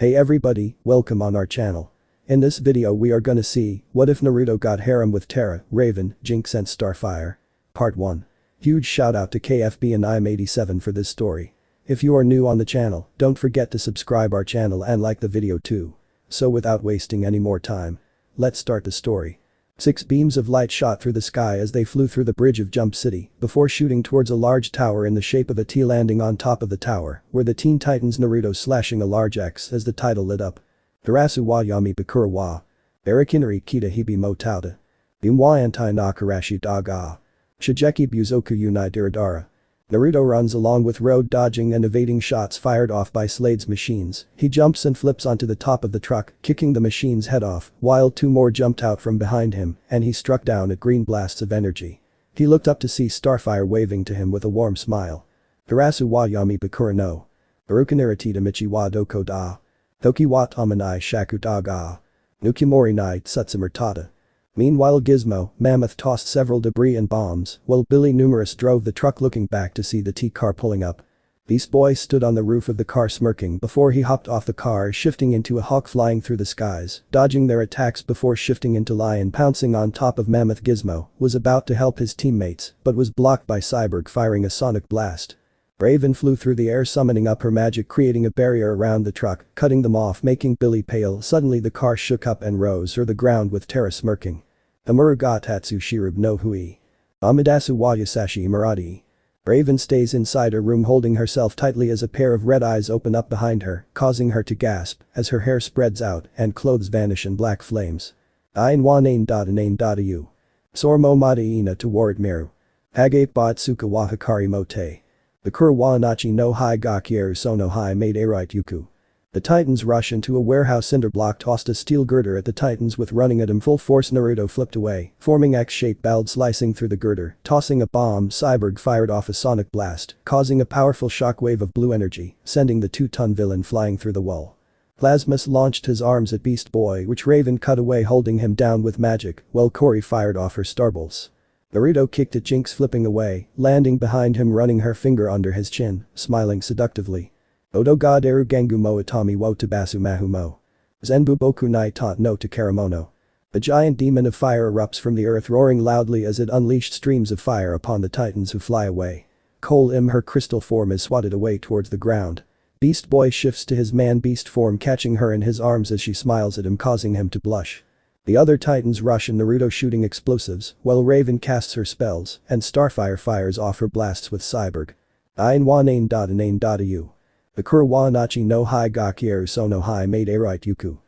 Hey everybody, welcome on our channel. In this video we are gonna see, what if Naruto got harem with Terra, Raven, Jinx and Starfire? Part 1. Huge shout out to KFB and I'm87 for this story. If you are new on the channel, don't forget to subscribe our channel and like the video too. So without wasting any more time, let's start the story. 6 beams of light shot through the sky as they flew through the bridge of Jump City before shooting towards a large tower in the shape of a T. Landing on top of the tower were the Teen Titans Naruto slashing a large X as the title lit up. Harasu wa yami bakura wa. Barakinari kita hibi mo tauta. Bimwa anti nakarashi daga. Shigeki buzoku unai diradara. Naruto runs along with road dodging and evading shots fired off by Slade's machines. He jumps and flips onto the top of the truck, kicking the machine's head off, while 2 more jumped out from behind him, and he struck down at green blasts of energy. He looked up to see Starfire waving to him with a warm smile. Harasu wa yami bakura no. Barukanirita michi wa doko da. Toki wa tamanai shaku da ga. Nukimori nai tsutsumer tada. Meanwhile Gizmo, Mammoth tossed several debris and bombs, while Billy Numerous drove the truck looking back to see the T-car pulling up. Beast Boy stood on the roof of the car smirking before he hopped off the car, shifting into a hawk flying through the skies, dodging their attacks before shifting into Lion pouncing on top of Mammoth. Gizmo was about to help his teammates but was blocked by Cyborg firing a sonic blast. Raven flew through the air summoning up her magic, creating a barrier around the truck, cutting them off, making Billy pale. Suddenly the car shook up and rose or the ground with Terra smirking. Amuru ga tatsu shirub no hui. Amidasu wa yasashi maradi. Raven stays inside her room holding herself tightly as a pair of red eyes open up behind her, causing her to gasp as her hair spreads out and clothes vanish in black flames. Ain wa nain data you. Sormo mada ina toward miru. Hagate ba tsuka wa hikari mote. Bakura wa nachi no hai ga kieru sono hai made erite yuku. The Titans rush into a warehouse. Cinderblock tossed a steel girder at the Titans with running at him full force. Naruto flipped away, forming X-shaped bald slicing through the girder, tossing a bomb. Cyborg fired off a sonic blast, causing a powerful shockwave of blue energy, sending the 2-ton villain flying through the wall. Plasmus launched his arms at Beast Boy, which Raven cut away holding him down with magic, while Cory fired off her starbolts. Naruto kicked at Jinx flipping away, landing behind him, running her finger under his chin, smiling seductively. Odo ga deru gengu mo itami wo tabasu mahumo. Zenbu boku nai tant no takaramono. A giant demon of fire erupts from the earth, roaring loudly as it unleashed streams of fire upon the Titans who fly away. Her crystal form is swatted away towards the ground. Beast Boy shifts to his man-beast form, catching her in his arms as she smiles at him, causing him to blush. The other Titans rush and Naruto shooting explosives, while Raven casts her spells and Starfire fires off her blasts with Cyborg. Ain wa nain data you. Bakura wa nachi no hai ga kieru sono hai made erite yuku.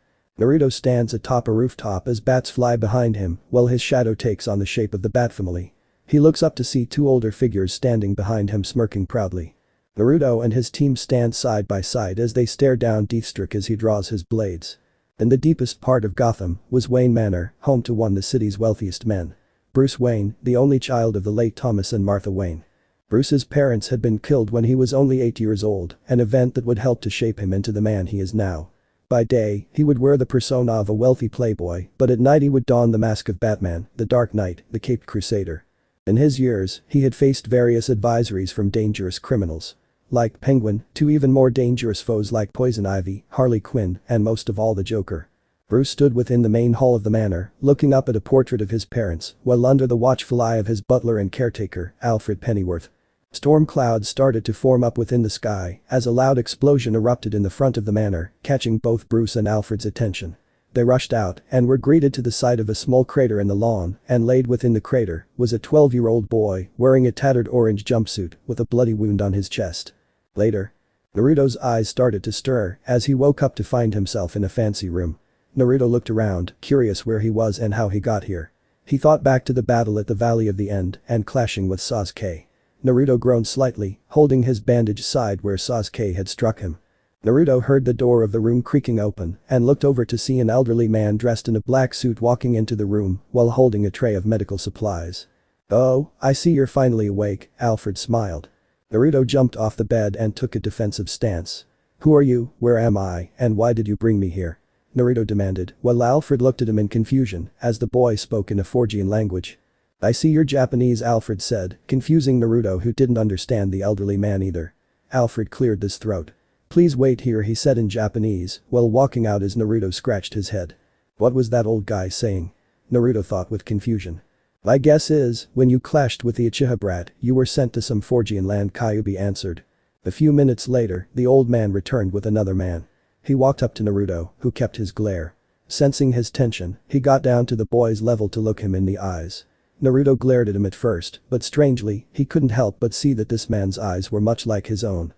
Naruto stands atop a rooftop as bats fly behind him, while his shadow takes on the shape of the bat family. He looks up to see 2 older figures standing behind him smirking proudly. Naruto and his team stand side by side as they stare down Deathstroke as he draws his blades. In the deepest part of Gotham was Wayne Manor, home to one of the city's wealthiest men. Bruce Wayne, the only child of the late Thomas and Martha Wayne. Bruce's parents had been killed when he was only 8 years old, an event that would help to shape him into the man he is now. By day, he would wear the persona of a wealthy playboy, but at night he would don the mask of Batman, the Dark Knight, the Caped Crusader. In his years, he had faced various advisories from dangerous criminals. Like Penguin, to even more dangerous foes like Poison Ivy, Harley Quinn, and most of all the Joker. Bruce stood within the main hall of the manor, looking up at a portrait of his parents, while under the watchful eye of his butler and caretaker, Alfred Pennyworth. Storm clouds started to form up within the sky as a loud explosion erupted in the front of the manor, catching both Bruce and Alfred's attention. They rushed out and were greeted to the sight of a small crater in the lawn, and laid within the crater was a 12-year-old boy wearing a tattered orange jumpsuit with a bloody wound on his chest. Later, Naruto's eyes started to stir as he woke up to find himself in a fancy room. Naruto looked around, curious where he was and how he got here. He thought back to the battle at the Valley of the End and clashing with Sasuke. Naruto groaned slightly, holding his bandaged side where Sasuke had struck him. Naruto heard the door of the room creaking open and looked over to see an elderly man dressed in a black suit walking into the room while holding a tray of medical supplies. "Oh, I see you're finally awake," Alfred smiled. Naruto jumped off the bed and took a defensive stance. "Who are you, where am I, and why did you bring me here?" Naruto demanded, while Alfred looked at him in confusion as the boy spoke in a Forgian language. "I see you're Japanese," Alfred said, confusing Naruto, who didn't understand the elderly man either. Alfred cleared his throat. Please wait here, he said in Japanese, while walking out as Naruto scratched his head. What was that old guy saying? Naruto thought with confusion. My guess is, when you clashed with the Uchiha brat, you were sent to some Forgian land, Kyuubi answered. A few minutes later, the old man returned with another man. He walked up to Naruto, who kept his glare. Sensing his tension, he got down to the boy's level to look him in the eyes. Naruto glared at him at first, but strangely, he couldn't help but see that this man's eyes were much like his own.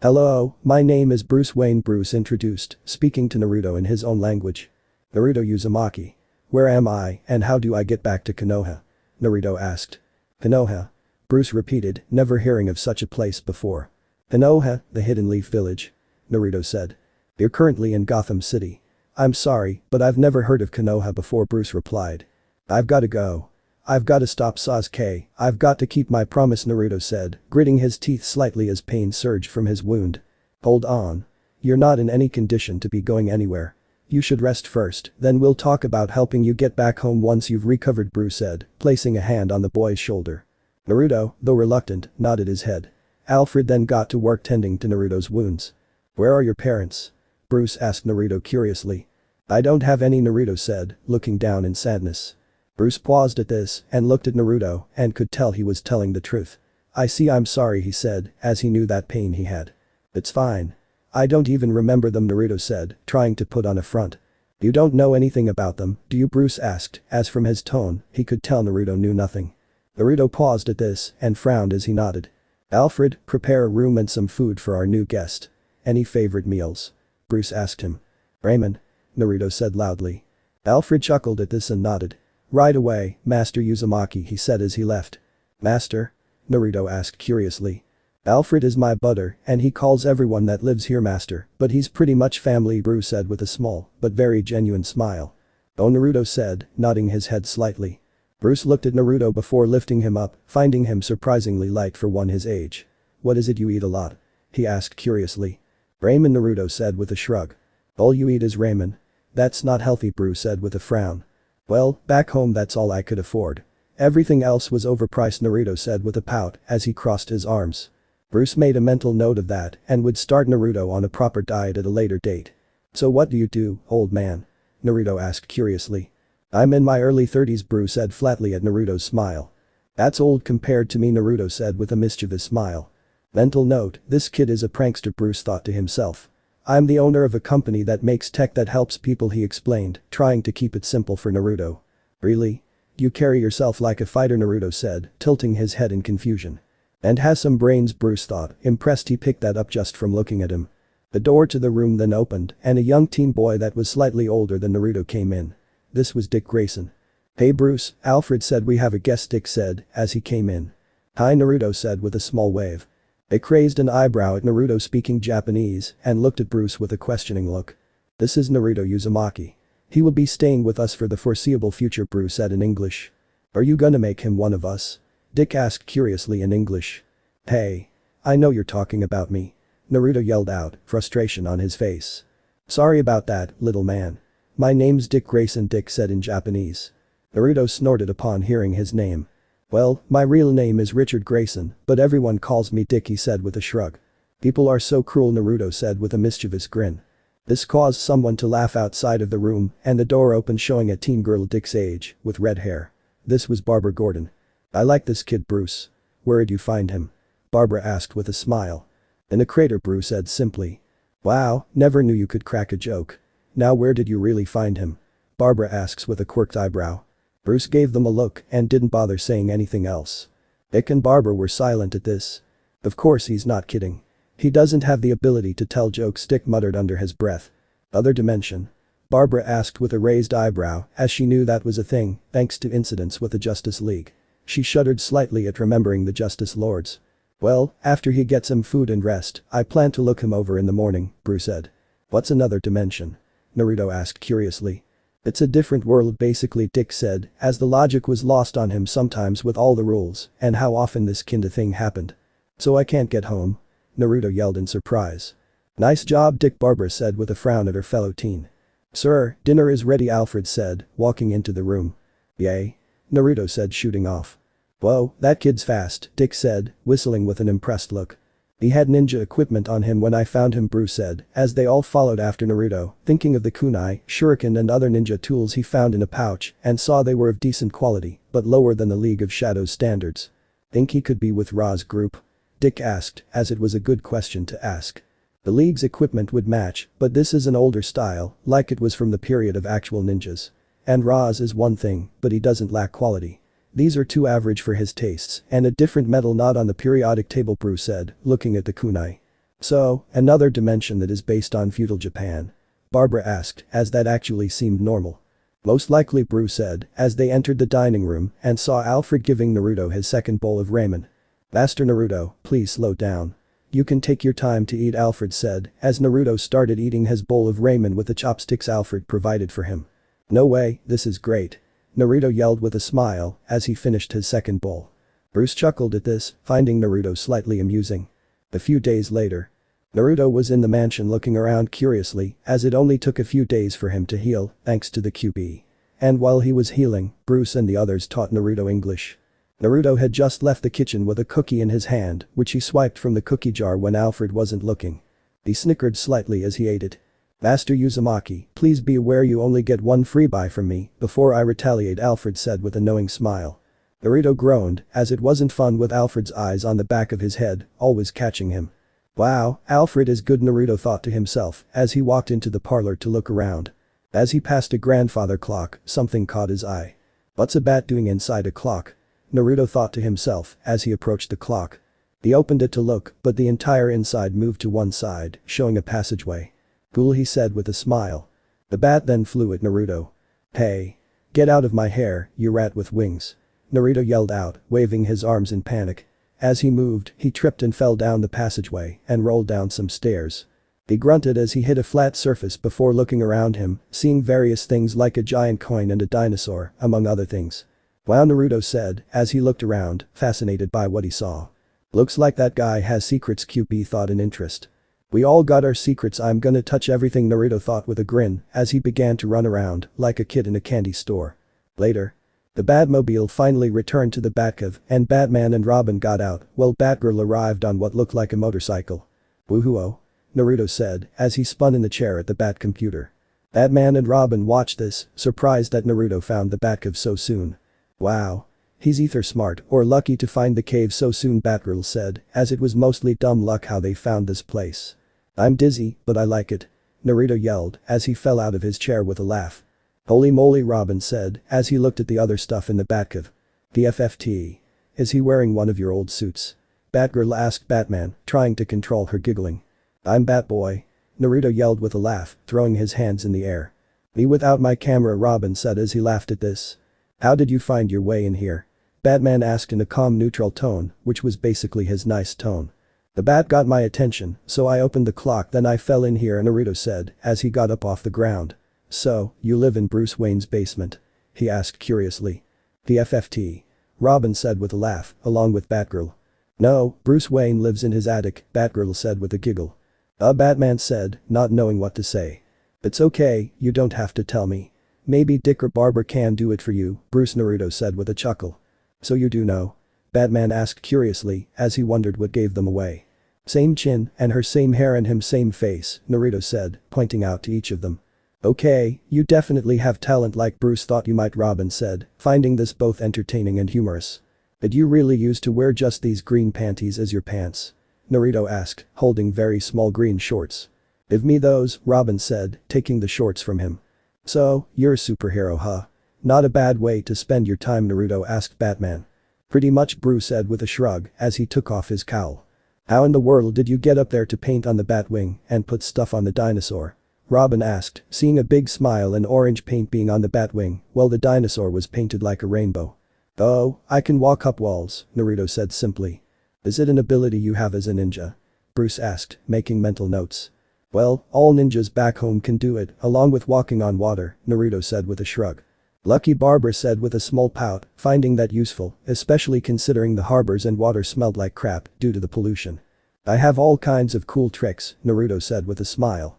Hello, my name is Bruce Wayne, Bruce introduced, speaking to Naruto in his own language. Naruto Uzumaki. Where am I, and how do I get back to Konoha? Naruto asked. Konoha? Bruce repeated, never hearing of such a place before. Konoha, the Hidden Leaf Village. Naruto said. You're currently in Gotham City. I'm sorry, but I've never heard of Konoha before, Bruce replied. I've gotta go. I've gotta stop Sasuke, I've got to keep my promise, Naruto said, gritting his teeth slightly as pain surged from his wound. Hold on. You're not in any condition to be going anywhere. You should rest first, then we'll talk about helping you get back home once you've recovered, Bruce said, placing a hand on the boy's shoulder. Naruto, though reluctant, nodded his head. Alfred then got to work tending to Naruto's wounds. Where are your parents? Bruce asked Naruto curiously. I don't have any, Naruto said, looking down in sadness. Bruce paused at this and looked at Naruto and could tell he was telling the truth. I see, I'm sorry, he said, as he knew that pain he had. It's fine. I don't even remember them, Naruto said, trying to put on a front. You don't know anything about them, do you? Bruce asked, as from his tone, he could tell Naruto knew nothing. Naruto paused at this and frowned as he nodded. Alfred, prepare a room and some food for our new guest. Any favorite meals? Bruce asked him. Ramen. Naruto said loudly. Alfred chuckled at this and nodded. Right away, Master Uzumaki, he said as he left. Master? Naruto asked curiously. Alfred is my butter, and he calls everyone that lives here master, but he's pretty much family, Bruce said with a small, but very genuine smile. Oh, Naruto said, nodding his head slightly. Bruce looked at Naruto before lifting him up, finding him surprisingly light for one his age. What is it you eat a lot? He asked curiously. Ramen, Naruto said with a shrug. All you eat is ramen. That's not healthy, Bruce said with a frown. Well, back home that's all I could afford. Everything else was overpriced, Naruto said with a pout as he crossed his arms. Bruce made a mental note of that and would start Naruto on a proper diet at a later date. So what do you do, old man? Naruto asked curiously. I'm in my early 30s, Bruce said flatly at Naruto's smile. That's old compared to me, Naruto said with a mischievous smile. Mental note, this kid is a prankster, Bruce thought to himself. I'm the owner of a company that makes tech that helps people, he explained, trying to keep it simple for Naruto. Really? You carry yourself like a fighter, Naruto said, tilting his head in confusion. And has some brains, Bruce thought, impressed he picked that up just from looking at him. The door to the room then opened and a young teen boy that was slightly older than Naruto came in. This was Dick Grayson. Hey Bruce, Alfred said we have a guest, Dick said as he came in. Hi, Naruto said with a small wave. Dick raised an eyebrow at Naruto speaking Japanese and looked at Bruce with a questioning look. This is Naruto Uzumaki. He will be staying with us for the foreseeable future, Bruce said in English. Are you gonna make him one of us? Dick asked curiously in English. Hey. I know you're talking about me. Naruto yelled out, frustration on his face. Sorry about that, little man. My name's Dick Grayson, Dick said in Japanese. Naruto snorted upon hearing his name. Well, my real name is Richard Grayson, but everyone calls me Dick, he said with a shrug. People are so cruel, Naruto said with a mischievous grin. This caused someone to laugh outside of the room and the door opened showing a teen girl Dick's age, with red hair. This was Barbara Gordon. I like this kid, Bruce. Where'd you find him? Barbara asked with a smile. In a crater, Bruce said simply. Wow, never knew you could crack a joke. Now where did you really find him? Barbara asks with a quirked eyebrow. Bruce gave them a look and didn't bother saying anything else. Dick and Barbara were silent at this. Of course he's not kidding. He doesn't have the ability to tell jokes, Dick muttered under his breath. Other dimension? Barbara asked with a raised eyebrow as she knew that was a thing thanks to incidents with the Justice League. She shuddered slightly at remembering the Justice Lords. Well, after he gets some food and rest, I plan to look him over in the morning, Bruce said. What's another dimension? Naruto asked curiously. It's a different world basically, Dick said, as the logic was lost on him sometimes with all the rules and how often this kinda thing happened. So I can't get home? Naruto yelled in surprise. Nice job, Dick, Barbara said with a frown at her fellow teen. Sir, dinner is ready, Alfred said, walking into the room. Yay? Naruto said, shooting off. Whoa, that kid's fast, Dick said, whistling with an impressed look. He had ninja equipment on him when I found him, Bruce said, as they all followed after Naruto, thinking of the kunai, shuriken and other ninja tools he found in a pouch and saw they were of decent quality, but lower than the League of Shadows standards. Think he could be with Ra's group? Dick asked, as it was a good question to ask. The League's equipment would match, but this is an older style, like it was from the period of actual ninjas. And Ra's is one thing, but he doesn't lack quality. These are too average for his tastes, and a different metal not on the periodic table, Bruce said, looking at the kunai. So, another dimension that is based on feudal Japan? Barbara asked, as that actually seemed normal. Most likely, Bruce said, as they entered the dining room and saw Alfred giving Naruto his second bowl of ramen. Master Naruto, please slow down. You can take your time to eat, Alfred said, as Naruto started eating his bowl of ramen with the chopsticks Alfred provided for him. No way, this is great. Naruto yelled with a smile as he finished his second bowl. Bruce chuckled at this, finding Naruto slightly amusing. A few days later. Naruto was in the mansion looking around curiously as it only took a few days for him to heal, thanks to the QB. And while he was healing, Bruce and the others taught Naruto English. Naruto had just left the kitchen with a cookie in his hand, which he swiped from the cookie jar when Alfred wasn't looking. He snickered slightly as he ate it. Master Uzumaki, please be aware you only get one freebie from me before I retaliate, Alfred said with a knowing smile. Naruto groaned, as it wasn't fun with Alfred's eyes on the back of his head, always catching him. Wow, Alfred is good, Naruto thought to himself as he walked into the parlor to look around. As he passed a grandfather clock, something caught his eye. What's a bat doing inside a clock? Naruto thought to himself as he approached the clock. He opened it to look, but the entire inside moved to one side, showing a passageway. Cool, he said with a smile. The bat then flew at Naruto. Hey! Get out of my hair, you rat with wings. Naruto yelled out, waving his arms in panic. As he moved, he tripped and fell down the passageway and rolled down some stairs. He grunted as he hit a flat surface before looking around him, seeing various things like a giant coin and a dinosaur, among other things. Wow, Naruto said as he looked around, fascinated by what he saw. Looks like that guy has secrets, QB thought in interest. We all got our secrets, I'm gonna touch everything, Naruto thought with a grin as he began to run around like a kid in a candy store. Later. The Batmobile finally returned to the Batcave and Batman and Robin got out while Batgirl arrived on what looked like a motorcycle. Woohoo! Naruto said as he spun in the chair at the Batcomputer. Batman and Robin watched this, surprised that Naruto found the Batcave so soon. Wow. He's either smart or lucky to find the cave so soon, Batgirl said, as it was mostly dumb luck how they found this place. I'm dizzy, but I like it. Naruto yelled as he fell out of his chair with a laugh. Holy moly, Robin said as he looked at the other stuff in the Batcave. The FFT. Is he wearing one of your old suits? Batgirl asked Batman, trying to control her giggling. I'm Batboy. Naruto yelled with a laugh, throwing his hands in the air. Me without my camera, Robin said as he laughed at this. How did you find your way in here? Batman asked in a calm neutral tone, which was basically his nice tone. The bat got my attention, so I opened the clock, then I fell in here, Naruto said as he got up off the ground. So, you live in Bruce Wayne's basement? He asked curiously. The FFT. Robin said with a laugh, along with Batgirl. No, Bruce Wayne lives in his attic, Batgirl said with a giggle. Batman said, not knowing what to say. It's okay, you don't have to tell me. Maybe Dick or Barbara can do it for you, Bruce, Naruto said with a chuckle. So you do know? Batman asked curiously as he wondered what gave them away. Same chin and her same hair and him same face, Naruto said, pointing out to each of them. Okay, you definitely have talent like Bruce thought you might, Robin said, finding this both entertaining and humorous. Did you really used to wear just these green panties as your pants? Naruto asked, holding very small green shorts. Give me those, Robin said, taking the shorts from him. So, you're a superhero, huh? Not a bad way to spend your time, Naruto asked Batman. Pretty much, Bruce said with a shrug as he took off his cowl. How in the world did you get up there to paint on the Batwing and put stuff on the dinosaur? Robin asked, seeing a big smile and orange paint being on the Batwing while the dinosaur was painted like a rainbow. Oh, I can walk up walls, Naruto said simply. Is it an ability you have as a ninja? Bruce asked, making mental notes. Well, all ninjas back home can do it, along with walking on water, Naruto said with a shrug. Lucky, Barbara said with a small pout, finding that useful, especially considering the harbors and water smelled like crap due to the pollution. I have all kinds of cool tricks, Naruto said with a smile.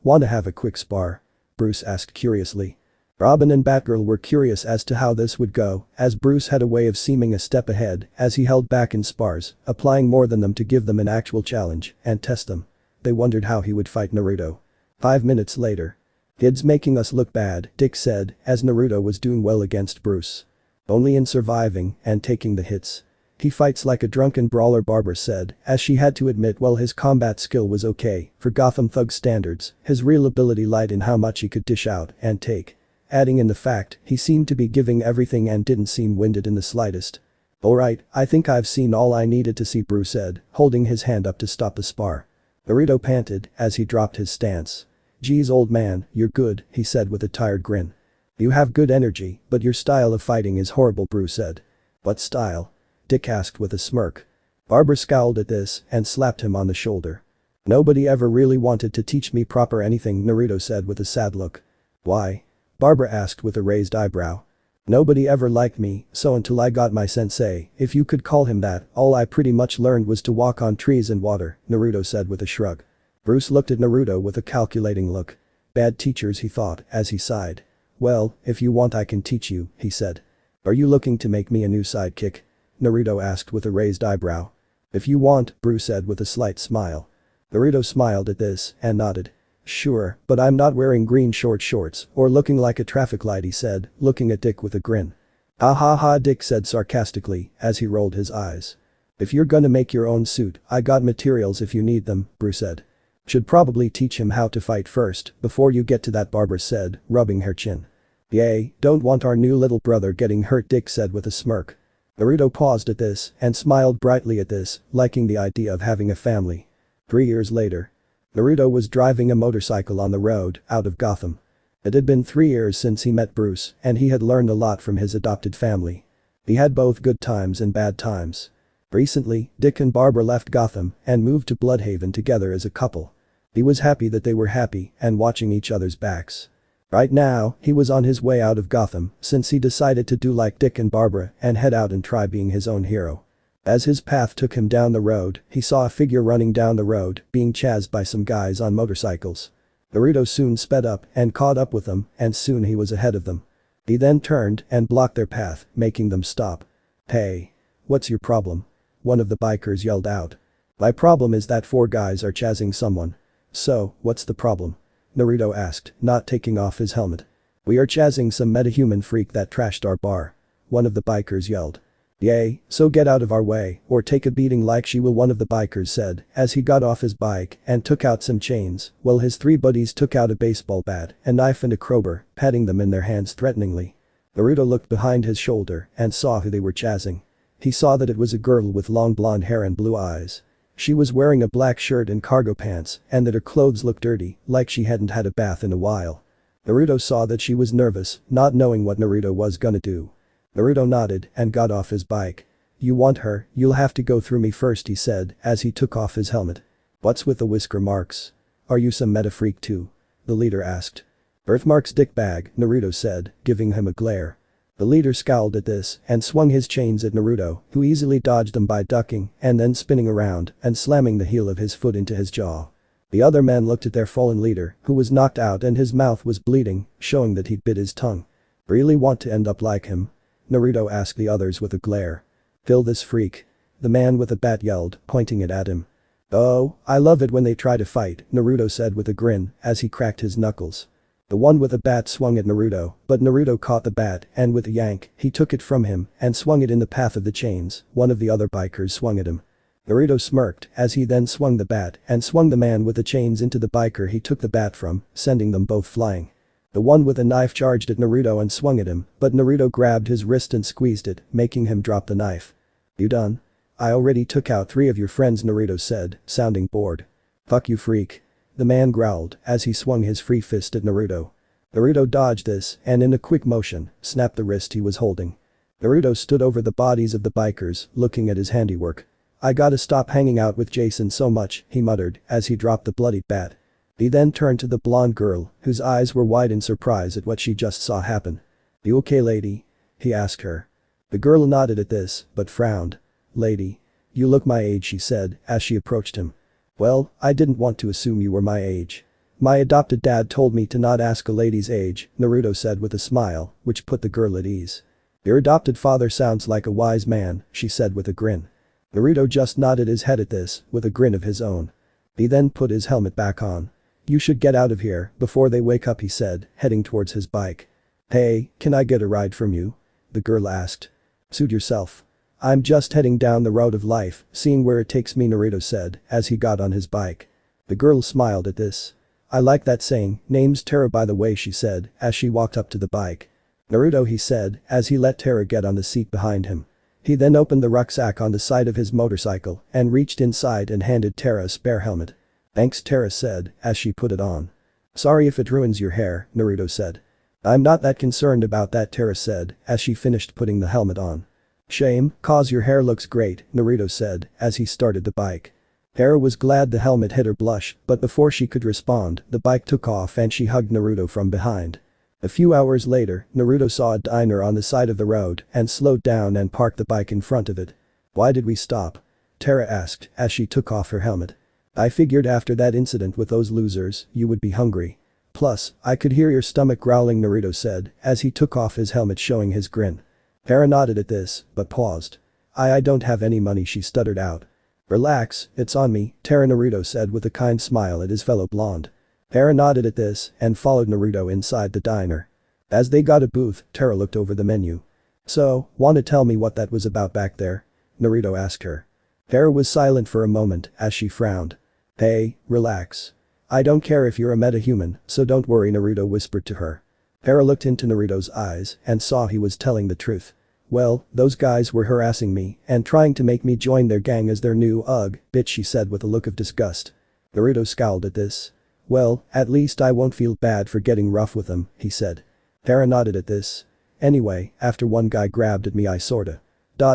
Wanna have a quick spar? Bruce asked curiously. Robin and Batgirl were curious as to how this would go, as Bruce had a way of seeming a step ahead as he held back in spars, applying more than them to give them an actual challenge and test them. They wondered how he would fight Naruto. 5 minutes later. "Kid's making us look bad," Dick said, as Naruto was doing well against Bruce. "Only in surviving and taking the hits. He fights like a drunken brawler," Barbara said, as she had to admit while his combat skill was okay, for Gotham thug standards, his real ability lied in how much he could dish out and take. Adding in the fact, he seemed to be giving everything and didn't seem winded in the slightest. "Alright, I think I've seen all I needed to see," Bruce said, holding his hand up to stop the spar. Naruto panted as he dropped his stance. "Geez, old man, you're good," he said with a tired grin. "You have good energy, but your style of fighting is horrible," Bruce said. "What style?" Dick asked with a smirk. Barbara scowled at this and slapped him on the shoulder. "Nobody ever really wanted to teach me proper anything," Naruto said with a sad look. "Why?" Barbara asked with a raised eyebrow. "Nobody ever liked me, so until I got my sensei, if you could call him that, all I pretty much learned was to walk on trees and water," Naruto said with a shrug. Bruce looked at Naruto with a calculating look. Bad teachers, he thought, as he sighed. "Well, if you want I can teach you," he said. "Are you looking to make me a new sidekick?" Naruto asked with a raised eyebrow. "If you want," Bruce said with a slight smile. Naruto smiled at this and nodded. "Sure, but I'm not wearing green short shorts or looking like a traffic light," he said, looking at Dick with a grin. "Ha ha ha," Dick said sarcastically as he rolled his eyes. "If you're gonna make your own suit, I got materials if you need them," Bruce said. "Should probably teach him how to fight first before you get to that," Barbara said, rubbing her chin. "Yay, don't want our new little brother getting hurt," Dick said with a smirk. Naruto paused at this and smiled brightly at this, liking the idea of having a family. 3 years later. Naruto was driving a motorcycle on the road out of Gotham. It had been 3 years since he met Bruce and he had learned a lot from his adopted family. He had both good times and bad times. Recently, Dick and Barbara left Gotham and moved to Bloodhaven together as a couple. He was happy that they were happy and watching each other's backs. Right now, he was on his way out of Gotham since he decided to do like Dick and Barbara and head out and try being his own hero. As his path took him down the road, he saw a figure running down the road, being chased by some guys on motorcycles. Naruto soon sped up and caught up with them, and soon he was ahead of them. He then turned and blocked their path, making them stop. "Hey. What's your problem?" one of the bikers yelled out. "My problem is that 4 guys are chasing someone." "So, what's the problem?" Naruto asked, not taking off his helmet. "We are chasing some metahuman freak that trashed our bar," one of the bikers yelled. "Yay, so get out of our way or take a beating like she will," one of the bikers said as he got off his bike and took out some chains while his 3 buddies took out a baseball bat, a knife and a crowbar, patting them in their hands threateningly. Naruto looked behind his shoulder and saw who they were chasing. He saw that it was a girl with long blonde hair and blue eyes. She was wearing a black shirt and cargo pants and that her clothes looked dirty, like she hadn't had a bath in a while. Naruto saw that she was nervous, not knowing what Naruto was gonna do. Naruto nodded and got off his bike. "You want her, you'll have to go through me first," he said as he took off his helmet. "What's with the whisker marks? Are you some meta freak too?" the leader asked. "Birthmarks dickbag," Naruto said, giving him a glare. The leader scowled at this and swung his chains at Naruto, who easily dodged them by ducking and then spinning around and slamming the heel of his foot into his jaw. The other men looked at their fallen leader, who was knocked out and his mouth was bleeding, showing that he'd bit his tongue. "Really want to end up like him?" Naruto asked the others with a glare. "Kill this freak," the man with the bat yelled, pointing it at him. "Oh, I love it when they try to fight," Naruto said with a grin as he cracked his knuckles. The one with the bat swung at Naruto, but Naruto caught the bat and with a yank, he took it from him and swung it in the path of the chains. One of the other bikers swung at him. Naruto smirked as he then swung the bat and swung the man with the chains into the biker he took the bat from, sending them both flying. The one with a knife charged at Naruto and swung at him, but Naruto grabbed his wrist and squeezed it, making him drop the knife. "You done?" "I already took out 3 of your friends," Naruto said, sounding bored. "Fuck you, freak," the man growled as he swung his free fist at Naruto. Naruto dodged this and in a quick motion, snapped the wrist he was holding. Naruto stood over the bodies of the bikers, looking at his handiwork. "I gotta stop hanging out with Jason so much," he muttered as he dropped the bloodied bat. He then turned to the blonde girl, whose eyes were wide in surprise at what she just saw happen. "You okay, lady?" he asked her. The girl nodded at this, but frowned. "Lady. You look my age," she said as she approached him. "Well, I didn't want to assume you were my age." My adopted dad told me to not ask a lady's age, Naruto said with a smile, which put the girl at ease. Your adopted father sounds like a wise man, she said with a grin. Naruto just nodded his head at this, with a grin of his own. He then put his helmet back on. You should get out of here before they wake up, he said, heading towards his bike. Hey, can I get a ride from you? The girl asked. Suit yourself. I'm just heading down the road of life, seeing where it takes me, Naruto said, as he got on his bike. The girl smiled at this. I like that saying, name's Terra by the way, she said, as she walked up to the bike. Naruto, he said, as he let Terra get on the seat behind him. He then opened the rucksack on the side of his motorcycle and reached inside and handed Terra a spare helmet. Thanks, Terra said, as she put it on. Sorry if it ruins your hair, Naruto said. I'm not that concerned about that, Terra said, as she finished putting the helmet on. Shame, cause your hair looks great, Naruto said, as he started the bike. Terra was glad the helmet hit her blush, but before she could respond, the bike took off and she hugged Naruto from behind. A few hours later, Naruto saw a diner on the side of the road and slowed down and parked the bike in front of it. Why did we stop? Terra asked, as she took off her helmet. I figured after that incident with those losers, you would be hungry. Plus, I could hear your stomach growling, Naruto said, as he took off his helmet showing his grin. Terra nodded at this, but paused. I don't have any money, she stuttered out. Relax, it's on me, Terra, Naruto said with a kind smile at his fellow blonde. Terra nodded at this and followed Naruto inside the diner. As they got a booth, Terra looked over the menu. So, wanna tell me what that was about back there? Naruto asked her. Terra was silent for a moment as she frowned. Hey, relax. I don't care if you're a metahuman, so don't worry, Naruto whispered to her. Terra looked into Naruto's eyes and saw he was telling the truth. Well, those guys were harassing me and trying to make me join their gang as their new bitch, she said with a look of disgust. Naruto scowled at this. Well, at least I won't feel bad for getting rough with them, he said. Terra nodded at this. Anyway, after one guy grabbed at me I sorta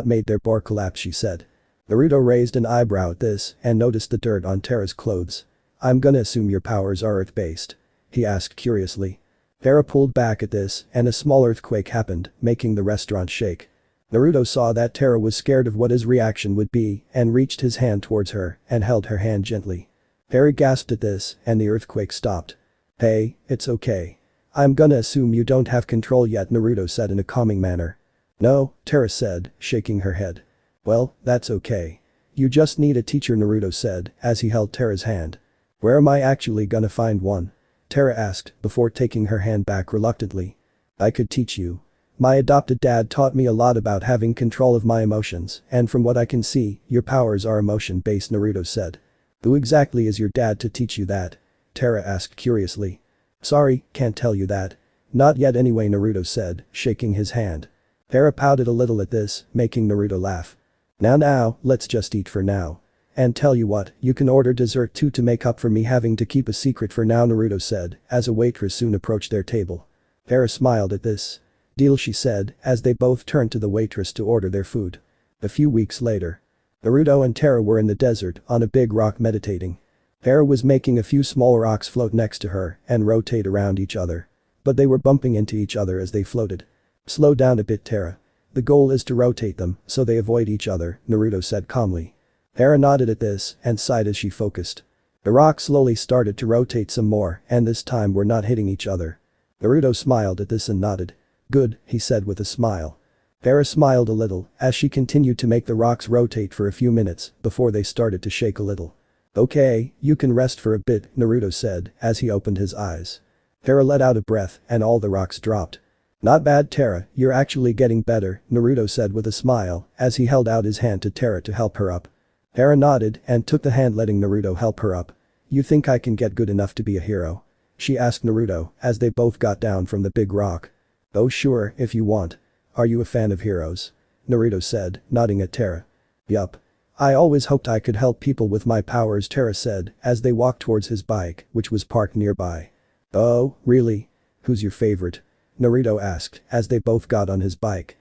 made their bar collapse, she said. Naruto raised an eyebrow at this and noticed the dirt on Terra's clothes. I'm gonna assume your powers are earth-based? He asked curiously. Terra pulled back at this and a small earthquake happened, making the restaurant shake. Naruto saw that Terra was scared of what his reaction would be and reached his hand towards her and held her hand gently. Terra gasped at this and the earthquake stopped. Hey, it's okay. I'm gonna assume you don't have control yet, Naruto said in a calming manner. No, Terra said, shaking her head. Well, that's okay. You just need a teacher, Naruto said as he held Terra's hand. Where am I actually gonna find one? Terra asked before taking her hand back reluctantly. I could teach you. My adopted dad taught me a lot about having control of my emotions and from what I can see, your powers are emotion-based, Naruto said. Who exactly is your dad to teach you that? Terra asked curiously. Sorry, can't tell you that. Not yet anyway, Naruto said, shaking his hand. Terra pouted a little at this, making Naruto laugh. Now, let's just eat for now. And tell you what, you can order dessert too to make up for me having to keep a secret for now, Naruto said, as a waitress soon approached their table. Terra smiled at this. Deal, she said, as they both turned to the waitress to order their food. A few weeks later. Naruto and Terra were in the desert on a big rock meditating. Terra was making a few small rocks float next to her and rotate around each other. But they were bumping into each other as they floated. Slow down a bit, Terra. The goal is to rotate them so they avoid each other, Naruto said calmly. Terra nodded at this and sighed as she focused. The rocks slowly started to rotate some more and this time were not hitting each other. Naruto smiled at this and nodded. Good, he said with a smile. Terra smiled a little as she continued to make the rocks rotate for a few minutes before they started to shake a little. Okay, you can rest for a bit, Naruto said as he opened his eyes. Terra let out a breath and all the rocks dropped. Not bad, Terra, you're actually getting better, Naruto said with a smile as he held out his hand to Terra to help her up. Terra nodded and took the hand, letting Naruto help her up. You think I can get good enough to be a hero? She asked Naruto as they both got down from the big rock. Oh sure, if you want. Are you a fan of heroes? Naruto said, nodding at Terra. Yup. I always hoped I could help people with my powers, Terra said as they walked towards his bike, which was parked nearby. Oh, really? Who's your favorite? Naruto asked as they both got on his bike.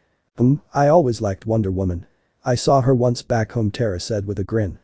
I always liked Wonder Woman. I saw her once back home, Terra said with a grin.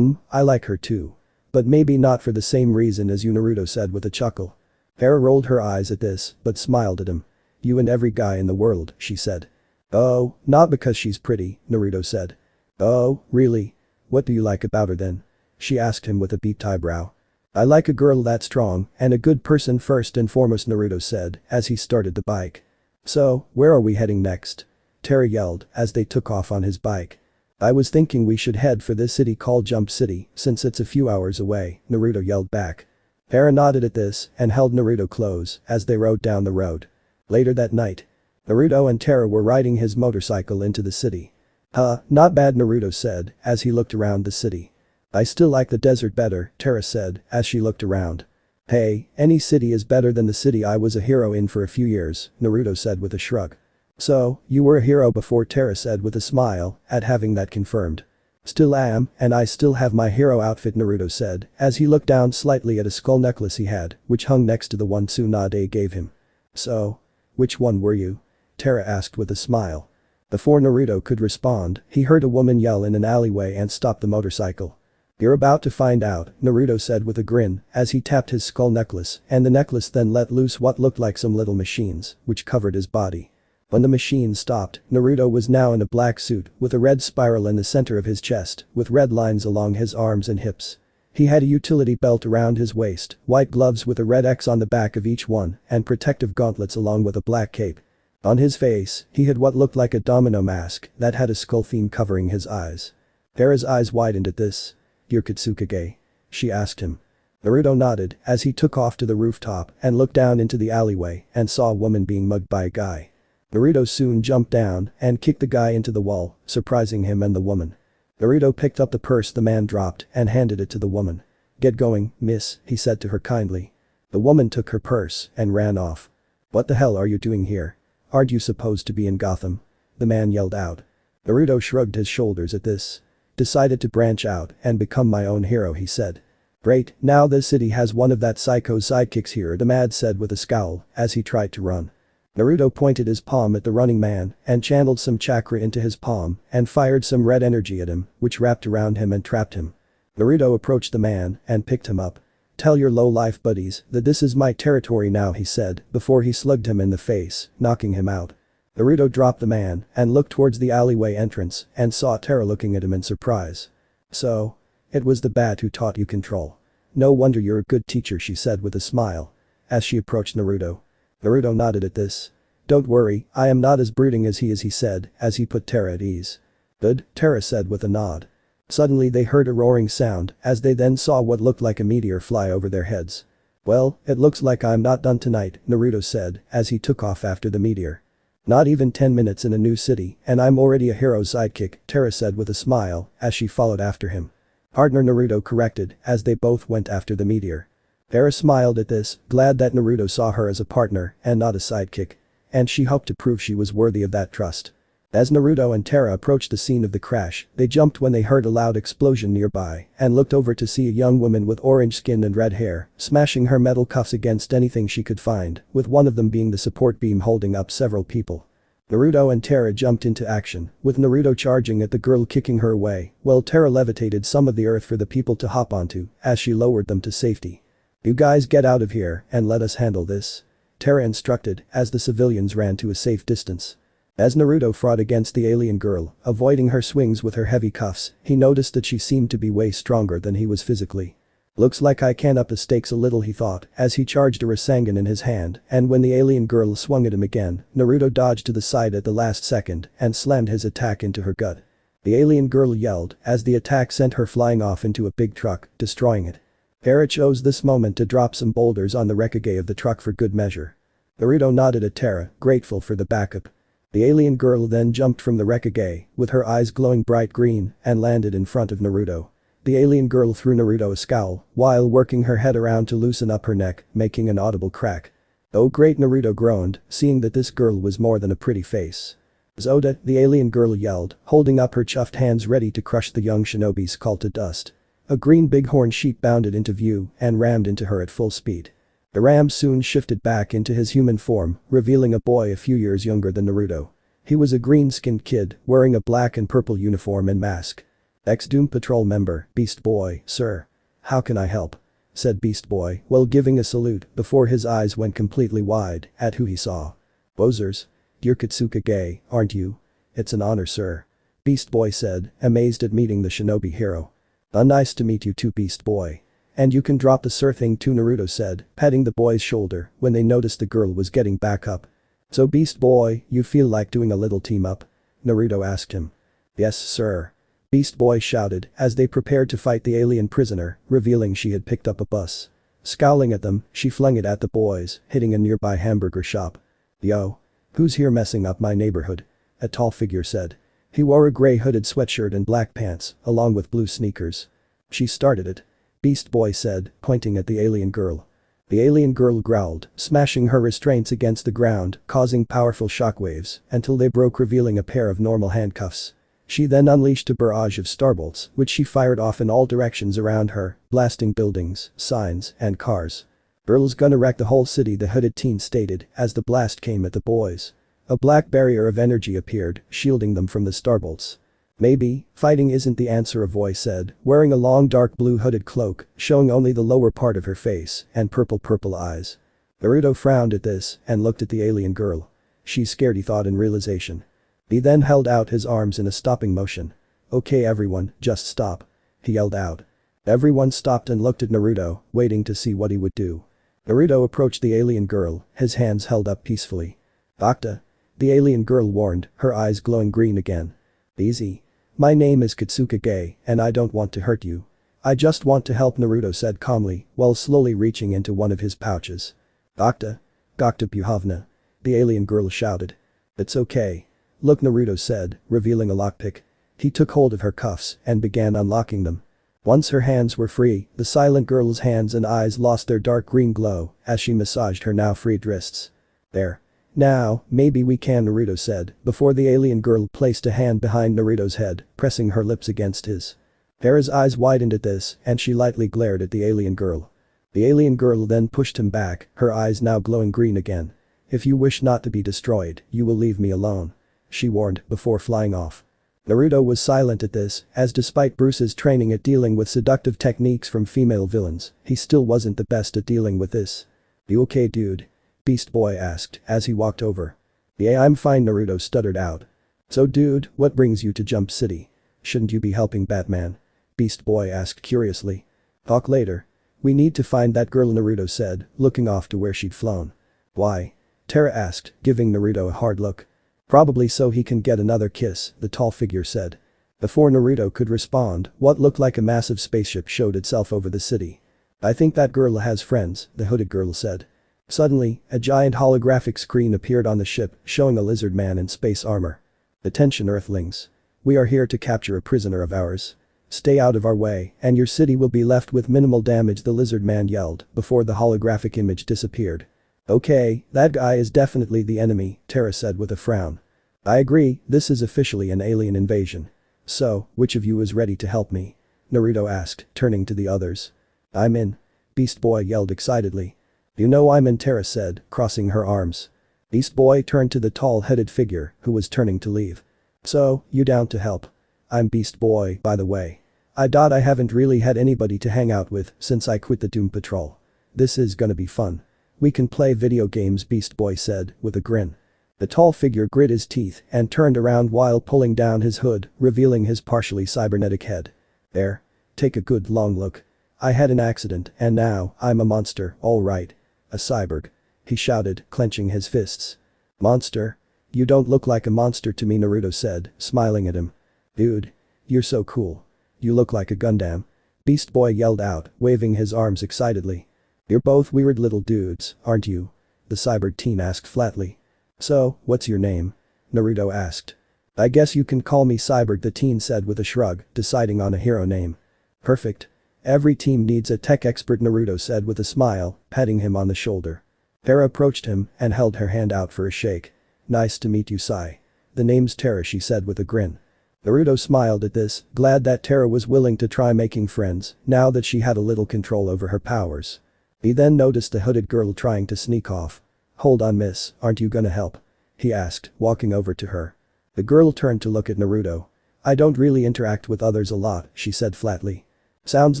I like her too. But maybe not for the same reason as you, Naruto said with a chuckle. Terra rolled her eyes at this but smiled at him. You and every guy in the world, she said. Oh, not because she's pretty, Naruto said. Oh, really? What do you like about her then? She asked him with a beaked eyebrow. I like a girl that's strong and a good person first and foremost, Naruto said as he started the bike. So, where are we heading next? Terra yelled as they took off on his bike. I was thinking we should head for this city called Jump City since it's a few hours away, Naruto yelled back. Terra nodded at this and held Naruto close as they rode down the road. Later that night, Naruto and Terra were riding his motorcycle into the city. Not bad, Naruto said as he looked around the city. I still like the desert better, Terra said as she looked around. Hey, any city is better than the city I was a hero in for a few years, Naruto said with a shrug. So, you were a hero before, Terra said with a smile at having that confirmed. Still am, and I still have my hero outfit, Naruto said as he looked down slightly at a skull necklace he had, which hung next to the one Tsunade gave him. So, which one were you? Terra asked with a smile. Before Naruto could respond, he heard a woman yell in an alleyway and stopped the motorcycle. You're about to find out, Naruto said with a grin as he tapped his skull necklace, and the necklace then let loose what looked like some little machines, which covered his body. When the machine stopped, Naruto was now in a black suit with a red spiral in the center of his chest, with red lines along his arms and hips. He had a utility belt around his waist, white gloves with a red X on the back of each one, and protective gauntlets along with a black cape. On his face, he had what looked like a domino mask that had a skull theme covering his eyes. Terra's eyes widened at this. You're Kitsukage? She asked him. Naruto nodded as he took off to the rooftop and looked down into the alleyway and saw a woman being mugged by a guy. Naruto soon jumped down and kicked the guy into the wall, surprising him and the woman. Naruto picked up the purse the man dropped and handed it to the woman. Get going, miss, he said to her kindly. The woman took her purse and ran off. What the hell are you doing here? Aren't you supposed to be in Gotham? The man yelled out. Naruto shrugged his shoulders at this. Decided to branch out and become my own hero, he said. Great, now this city has one of that psycho's sidekicks here, the man said with a scowl as he tried to run. Naruto pointed his palm at the running man and channeled some chakra into his palm and fired some red energy at him, which wrapped around him and trapped him. Naruto approached the man and picked him up. Tell your low-life buddies that this is my territory now, he said before he slugged him in the face, knocking him out. Naruto dropped the man and looked towards the alleyway entrance and saw Terra looking at him in surprise. So, it was the bat who taught you control. No wonder you're a good teacher, she said with a smile as she approached Naruto. Naruto nodded at this. Don't worry, I am not as brooding as he is, he said as he put Terra at ease. Good, Terra said with a nod. Suddenly they heard a roaring sound as they then saw what looked like a meteor fly over their heads. Well, it looks like I'm not done tonight, Naruto said as he took off after the meteor. Not even 10 minutes in a new city and I'm already a hero's sidekick, Terra said with a smile as she followed after him. Partner, Naruto corrected as they both went after the meteor. Terra smiled at this, glad that Naruto saw her as a partner and not a sidekick. And she hoped to prove she was worthy of that trust. As Naruto and Terra approached the scene of the crash, they jumped when they heard a loud explosion nearby and looked over to see a young woman with orange skin and red hair, smashing her metal cuffs against anything she could find, with one of them being the support beam holding up several people. Naruto and Terra jumped into action, with Naruto charging at the girl kicking her away, while Terra levitated some of the earth for the people to hop onto as she lowered them to safety. You guys get out of here and let us handle this. Terra instructed as the civilians ran to a safe distance. As Naruto fought against the alien girl, avoiding her swings with her heavy cuffs, he noticed that she seemed to be way stronger than he was physically. Looks like I can up the stakes a little, he thought as he charged a Rasengan in his hand, and when the alien girl swung at him again, Naruto dodged to the side at the last second and slammed his attack into her gut. The alien girl yelled as the attack sent her flying off into a big truck, destroying it. Terra chose this moment to drop some boulders on the wreckage of the truck for good measure. Naruto nodded at Terra, grateful for the backup. The alien girl then jumped from the wreckage, with her eyes glowing bright green, and landed in front of Naruto. The alien girl threw Naruto a scowl, while working her head around to loosen up her neck, making an audible crack. Oh great, Naruto groaned, seeing that this girl was more than a pretty face. Zoda, the alien girl yelled, holding up her chuffed hands ready to crush the young shinobi's skull to dust. A green bighorn sheep bounded into view and rammed into her at full speed. The ram soon shifted back into his human form, revealing a boy a few years younger than Naruto. He was a green-skinned kid, wearing a black and purple uniform and mask. Ex-Doom Patrol member, Beast Boy, sir. How can I help? Said Beast Boy while giving a salute before his eyes went completely wide at who he saw. Bozers. You're Kitsukage, aren't you? It's an honor, sir. Beast Boy said, amazed at meeting the shinobi hero. Nice to meet you too, Beast Boy. And you can drop the sir thing too, Naruto said, patting the boy's shoulder when they noticed the girl was getting back up. So Beast Boy, you feel like doing a little team up? Naruto asked him. Yes, sir. Beast Boy shouted as they prepared to fight the alien prisoner, revealing she had picked up a bus. Scowling at them, she flung it at the boys, hitting a nearby hamburger shop. Yo. Who's here messing up my neighborhood? A tall figure said. He wore a gray hooded sweatshirt and black pants, along with blue sneakers. She started it. Beast Boy said, pointing at the alien girl. The alien girl growled, smashing her restraints against the ground, causing powerful shockwaves until they broke, revealing a pair of normal handcuffs. She then unleashed a barrage of starbolts, which she fired off in all directions around her, blasting buildings, signs, and cars. Girl's gonna wreck the whole city, the hooded teen stated as the blast came at the boys. A black barrier of energy appeared, shielding them from the starbolts. Maybe, fighting isn't the answer, a voice said, wearing a long dark blue hooded cloak, showing only the lower part of her face and purple eyes. Naruto frowned at this and looked at the alien girl. She's scared, he thought in realization. He then held out his arms in a stopping motion. Okay everyone, just stop. He yelled out. Everyone stopped and looked at Naruto, waiting to see what he would do. Naruto approached the alien girl, his hands held up peacefully. Octa. The alien girl warned, her eyes glowing green again. Easy. My name is Kitsukage, and I don't want to hurt you. I just want to help, Naruto said calmly, while slowly reaching into one of his pouches. Octa. Gokta Puhavna. The alien girl shouted. It's okay. Look, Naruto said, revealing a lockpick. He took hold of her cuffs and began unlocking them. Once her hands were free, the silent girl's hands and eyes lost their dark green glow as she massaged her now freed wrists. There. Now, maybe we can, Naruto said, before the alien girl placed a hand behind Naruto's head, pressing her lips against his. Terra's eyes widened at this and she lightly glared at the alien girl. The alien girl then pushed him back, her eyes now glowing green again. If you wish not to be destroyed, you will leave me alone. She warned before flying off. Naruto was silent at this, as despite Bruce's training at dealing with seductive techniques from female villains, he still wasn't the best at dealing with this. You okay, dude? Beast Boy asked as he walked over. Yeah, I'm fine, Naruto stuttered out. So dude, what brings you to Jump City? Shouldn't you be helping Batman? Beast Boy asked curiously. Talk later. We need to find that girl, Naruto said, looking off to where she'd flown. Why? Terra asked, giving Naruto a hard look. Probably so he can get another kiss, the tall figure said. Before Naruto could respond, what looked like a massive spaceship showed itself over the city. I think that girl has friends, the hooded girl said. Suddenly, a giant holographic screen appeared on the ship, showing a lizard man in space armor. Attention Earthlings. We are here to capture a prisoner of ours. Stay out of our way, and your city will be left with minimal damage, the lizard man yelled before the holographic image disappeared. Okay, that guy is definitely the enemy, Terra said with a frown. I agree, this is officially an alien invasion. So, which of you is ready to help me? Naruto asked, turning to the others. I'm in. Beast Boy yelled excitedly. You know I'm in, Terra said, crossing her arms. Beast Boy turned to the tall-headed figure, who was turning to leave. So, you down to help? I'm Beast Boy, by the way. I haven't really had anybody to hang out with since I quit the Doom Patrol. This is gonna be fun. We can play video games, Beast Boy said, with a grin. The tall figure grit his teeth and turned around while pulling down his hood, revealing his partially cybernetic head. There. Take a good long look. I had an accident and now I'm a monster, alright. A cyborg. He shouted, clenching his fists. Monster? You don't look like a monster to me, Naruto said, smiling at him. Dude. You're so cool. You look like a Gundam. Beast Boy yelled out, waving his arms excitedly. You're both weird little dudes, aren't you? The cyborg teen asked flatly. So, what's your name? Naruto asked. I guess you can call me Cyborg, the teen said with a shrug, deciding on a hero name. Perfect. Every team needs a tech expert, Naruto said with a smile, patting him on the shoulder. Terra approached him and held her hand out for a shake. Nice to meet you, Sai. The name's Terra, she said with a grin. Naruto smiled at this, glad that Terra was willing to try making friends, now that she had a little control over her powers. He then noticed the hooded girl trying to sneak off. Hold on, miss, aren't you gonna help? He asked, walking over to her. The girl turned to look at Naruto. I don't really interact with others a lot, she said flatly. Sounds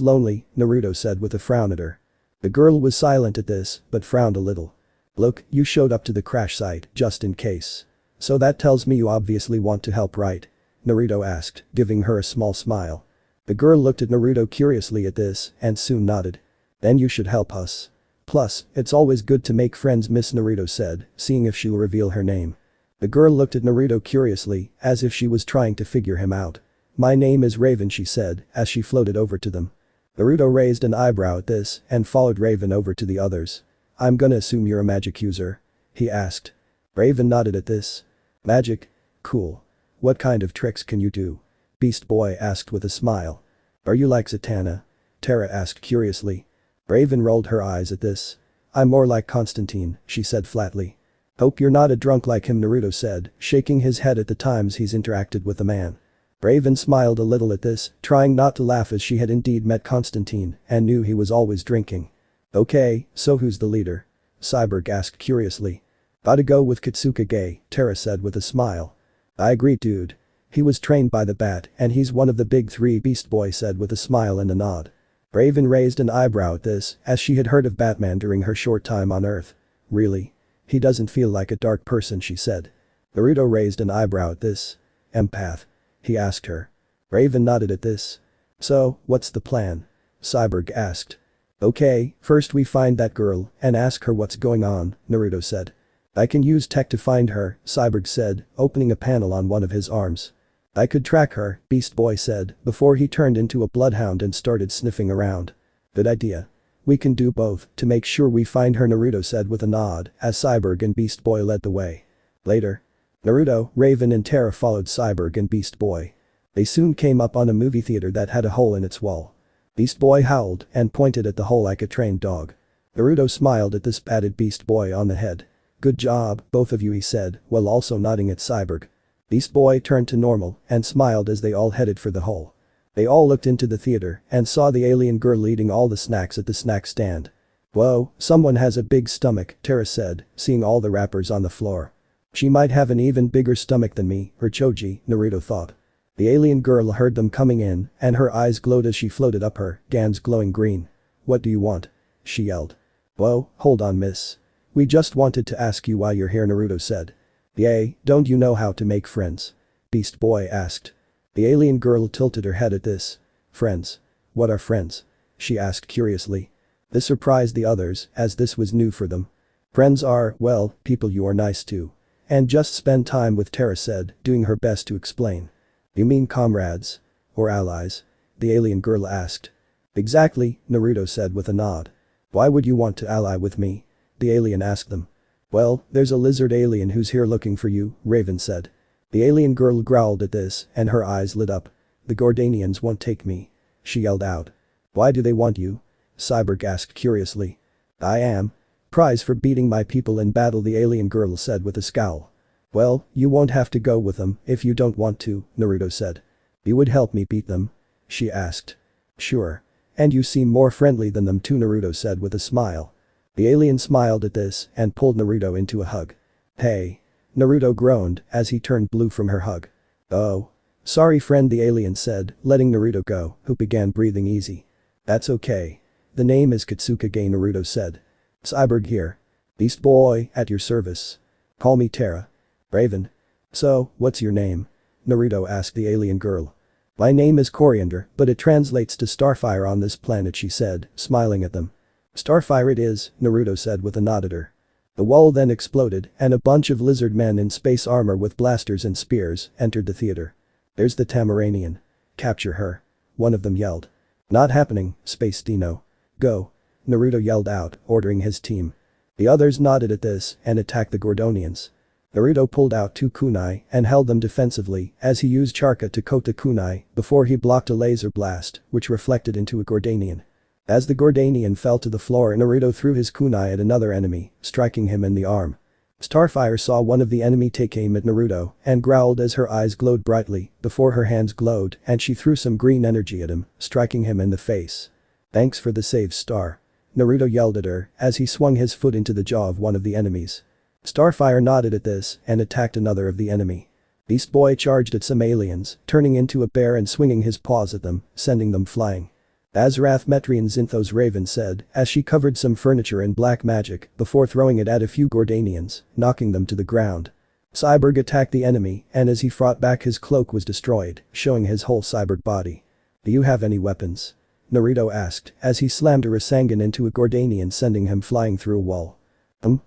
lonely, Naruto said with a frown at her. The girl was silent at this, but frowned a little. Look, you showed up to the crash site, just in case. So that tells me you obviously want to help, right? Naruto asked, giving her a small smile. The girl looked at Naruto curiously at this and soon nodded. Then you should help us. Plus, it's always good to make friends, Miss Naruto said, seeing if she'll reveal her name. The girl looked at Naruto curiously, as if she was trying to figure him out. My name is Raven, she said, as she floated over to them. Naruto raised an eyebrow at this and followed Raven over to the others. I'm gonna assume you're a magic user? He asked. Raven nodded at this. Magic? Cool. What kind of tricks can you do? Beast Boy asked with a smile. Are you like Zatanna? Terra asked curiously. Raven rolled her eyes at this. I'm more like Constantine, she said flatly. Hope you're not a drunk like him, Naruto said, shaking his head at the times he's interacted with a man. Raven smiled a little at this, trying not to laugh as she had indeed met Constantine and knew he was always drinking. Okay, so who's the leader? Cyborg asked curiously. Gotta go with Kitsukage, Terra said with a smile. I agree, dude. He was trained by the Bat and he's one of the big three, Beast Boy said with a smile and a nod. Raven raised an eyebrow at this, as she had heard of Batman during her short time on Earth. Really? He doesn't feel like a dark person, she said. Naruto raised an eyebrow at this. Empath? He asked her. Raven nodded at this. So, what's the plan? Cyborg asked. Okay, first we find that girl and ask her what's going on, Naruto said. I can use tech to find her, Cyborg said, opening a panel on one of his arms. I could track her, Beast Boy said, before he turned into a bloodhound and started sniffing around. Good idea. We can do both to make sure we find her, Naruto said with a nod, as Cyborg and Beast Boy led the way. Later. Naruto, Raven and Terra followed Cyborg and Beast Boy. They soon came up on a movie theater that had a hole in its wall. Beast Boy howled and pointed at the hole like a trained dog. Naruto smiled at this, patted Beast Boy on the head. Good job, both of you, he said, while also nodding at Cyborg. Beast Boy turned to normal and smiled as they all headed for the hole. They all looked into the theater and saw the alien girl eating all the snacks at the snack stand. Whoa, someone has a big stomach, Terra said, seeing all the wrappers on the floor. She might have an even bigger stomach than me, or Choji, Naruto thought. The alien girl heard them coming in and her eyes glowed as she floated up her, gans glowing green. What do you want? She yelled. Whoa, hold on, miss. We just wanted to ask you why you're here, Naruto said. Yay, don't you know how to make friends? Beast Boy asked. The alien girl tilted her head at this. Friends? What are friends? She asked curiously. This surprised the others as this was new for them. Friends are, well, people you are nice to. And just spend time with, Terra said, doing her best to explain. You mean comrades? Or allies? The alien girl asked. Exactly, Naruto said with a nod. Why would you want to ally with me? The alien asked them. Well, there's a lizard alien who's here looking for you, Raven said. The alien girl growled at this and her eyes lit up. The Gordanians won't take me. She yelled out. Why do they want you? Cyborg asked curiously. I am. Prize for beating my people in battle, the alien girl said with a scowl. Well, you won't have to go with them if you don't want to, Naruto said. You would help me beat them? She asked. Sure. And you seem more friendly than them too, Naruto said with a smile. The alien smiled at this and pulled Naruto into a hug. Hey. Naruto groaned as he turned blue from her hug. Oh. Sorry friend, the alien said, letting Naruto go, who began breathing easy. That's okay. The name is Kitsukage, Naruto said. Cyborg here. Beast Boy, at your service. Call me Terra. Raven. So, what's your name? Naruto asked the alien girl. My name is Coriander, but it translates to Starfire on this planet, she said, smiling at them. Starfire it is, Naruto said with a nod at her. The wall then exploded and a bunch of lizard men in space armor with blasters and spears entered the theater. There's the Tamaranian. Capture her. One of them yelled. Not happening, Space Dino. Go. Naruto yelled out, ordering his team. The others nodded at this and attacked the Gordonians. Naruto pulled out two kunai and held them defensively as he used Charka to coat the kunai before he blocked a laser blast which reflected into a Gordanian. As the Gordanian fell to the floor, Naruto threw his kunai at another enemy, striking him in the arm. Starfire saw one of the enemy take aim at Naruto and growled as her eyes glowed brightly before her hands glowed and she threw some green energy at him, striking him in the face. Thanks for the save, Star. Naruto yelled at her as he swung his foot into the jaw of one of the enemies. Starfire nodded at this and attacked another of the enemy. Beast Boy charged at some aliens, turning into a bear and swinging his paws at them, sending them flying. Azrath Metrian Zinthos, Raven said as she covered some furniture in black magic before throwing it at a few Gordanians, knocking them to the ground. Cyborg attacked the enemy and as he fought back his cloak was destroyed, showing his whole cyborg body. Do you have any weapons? Naruto asked as he slammed a Rasengan into a Gordanian, sending him flying through a wall.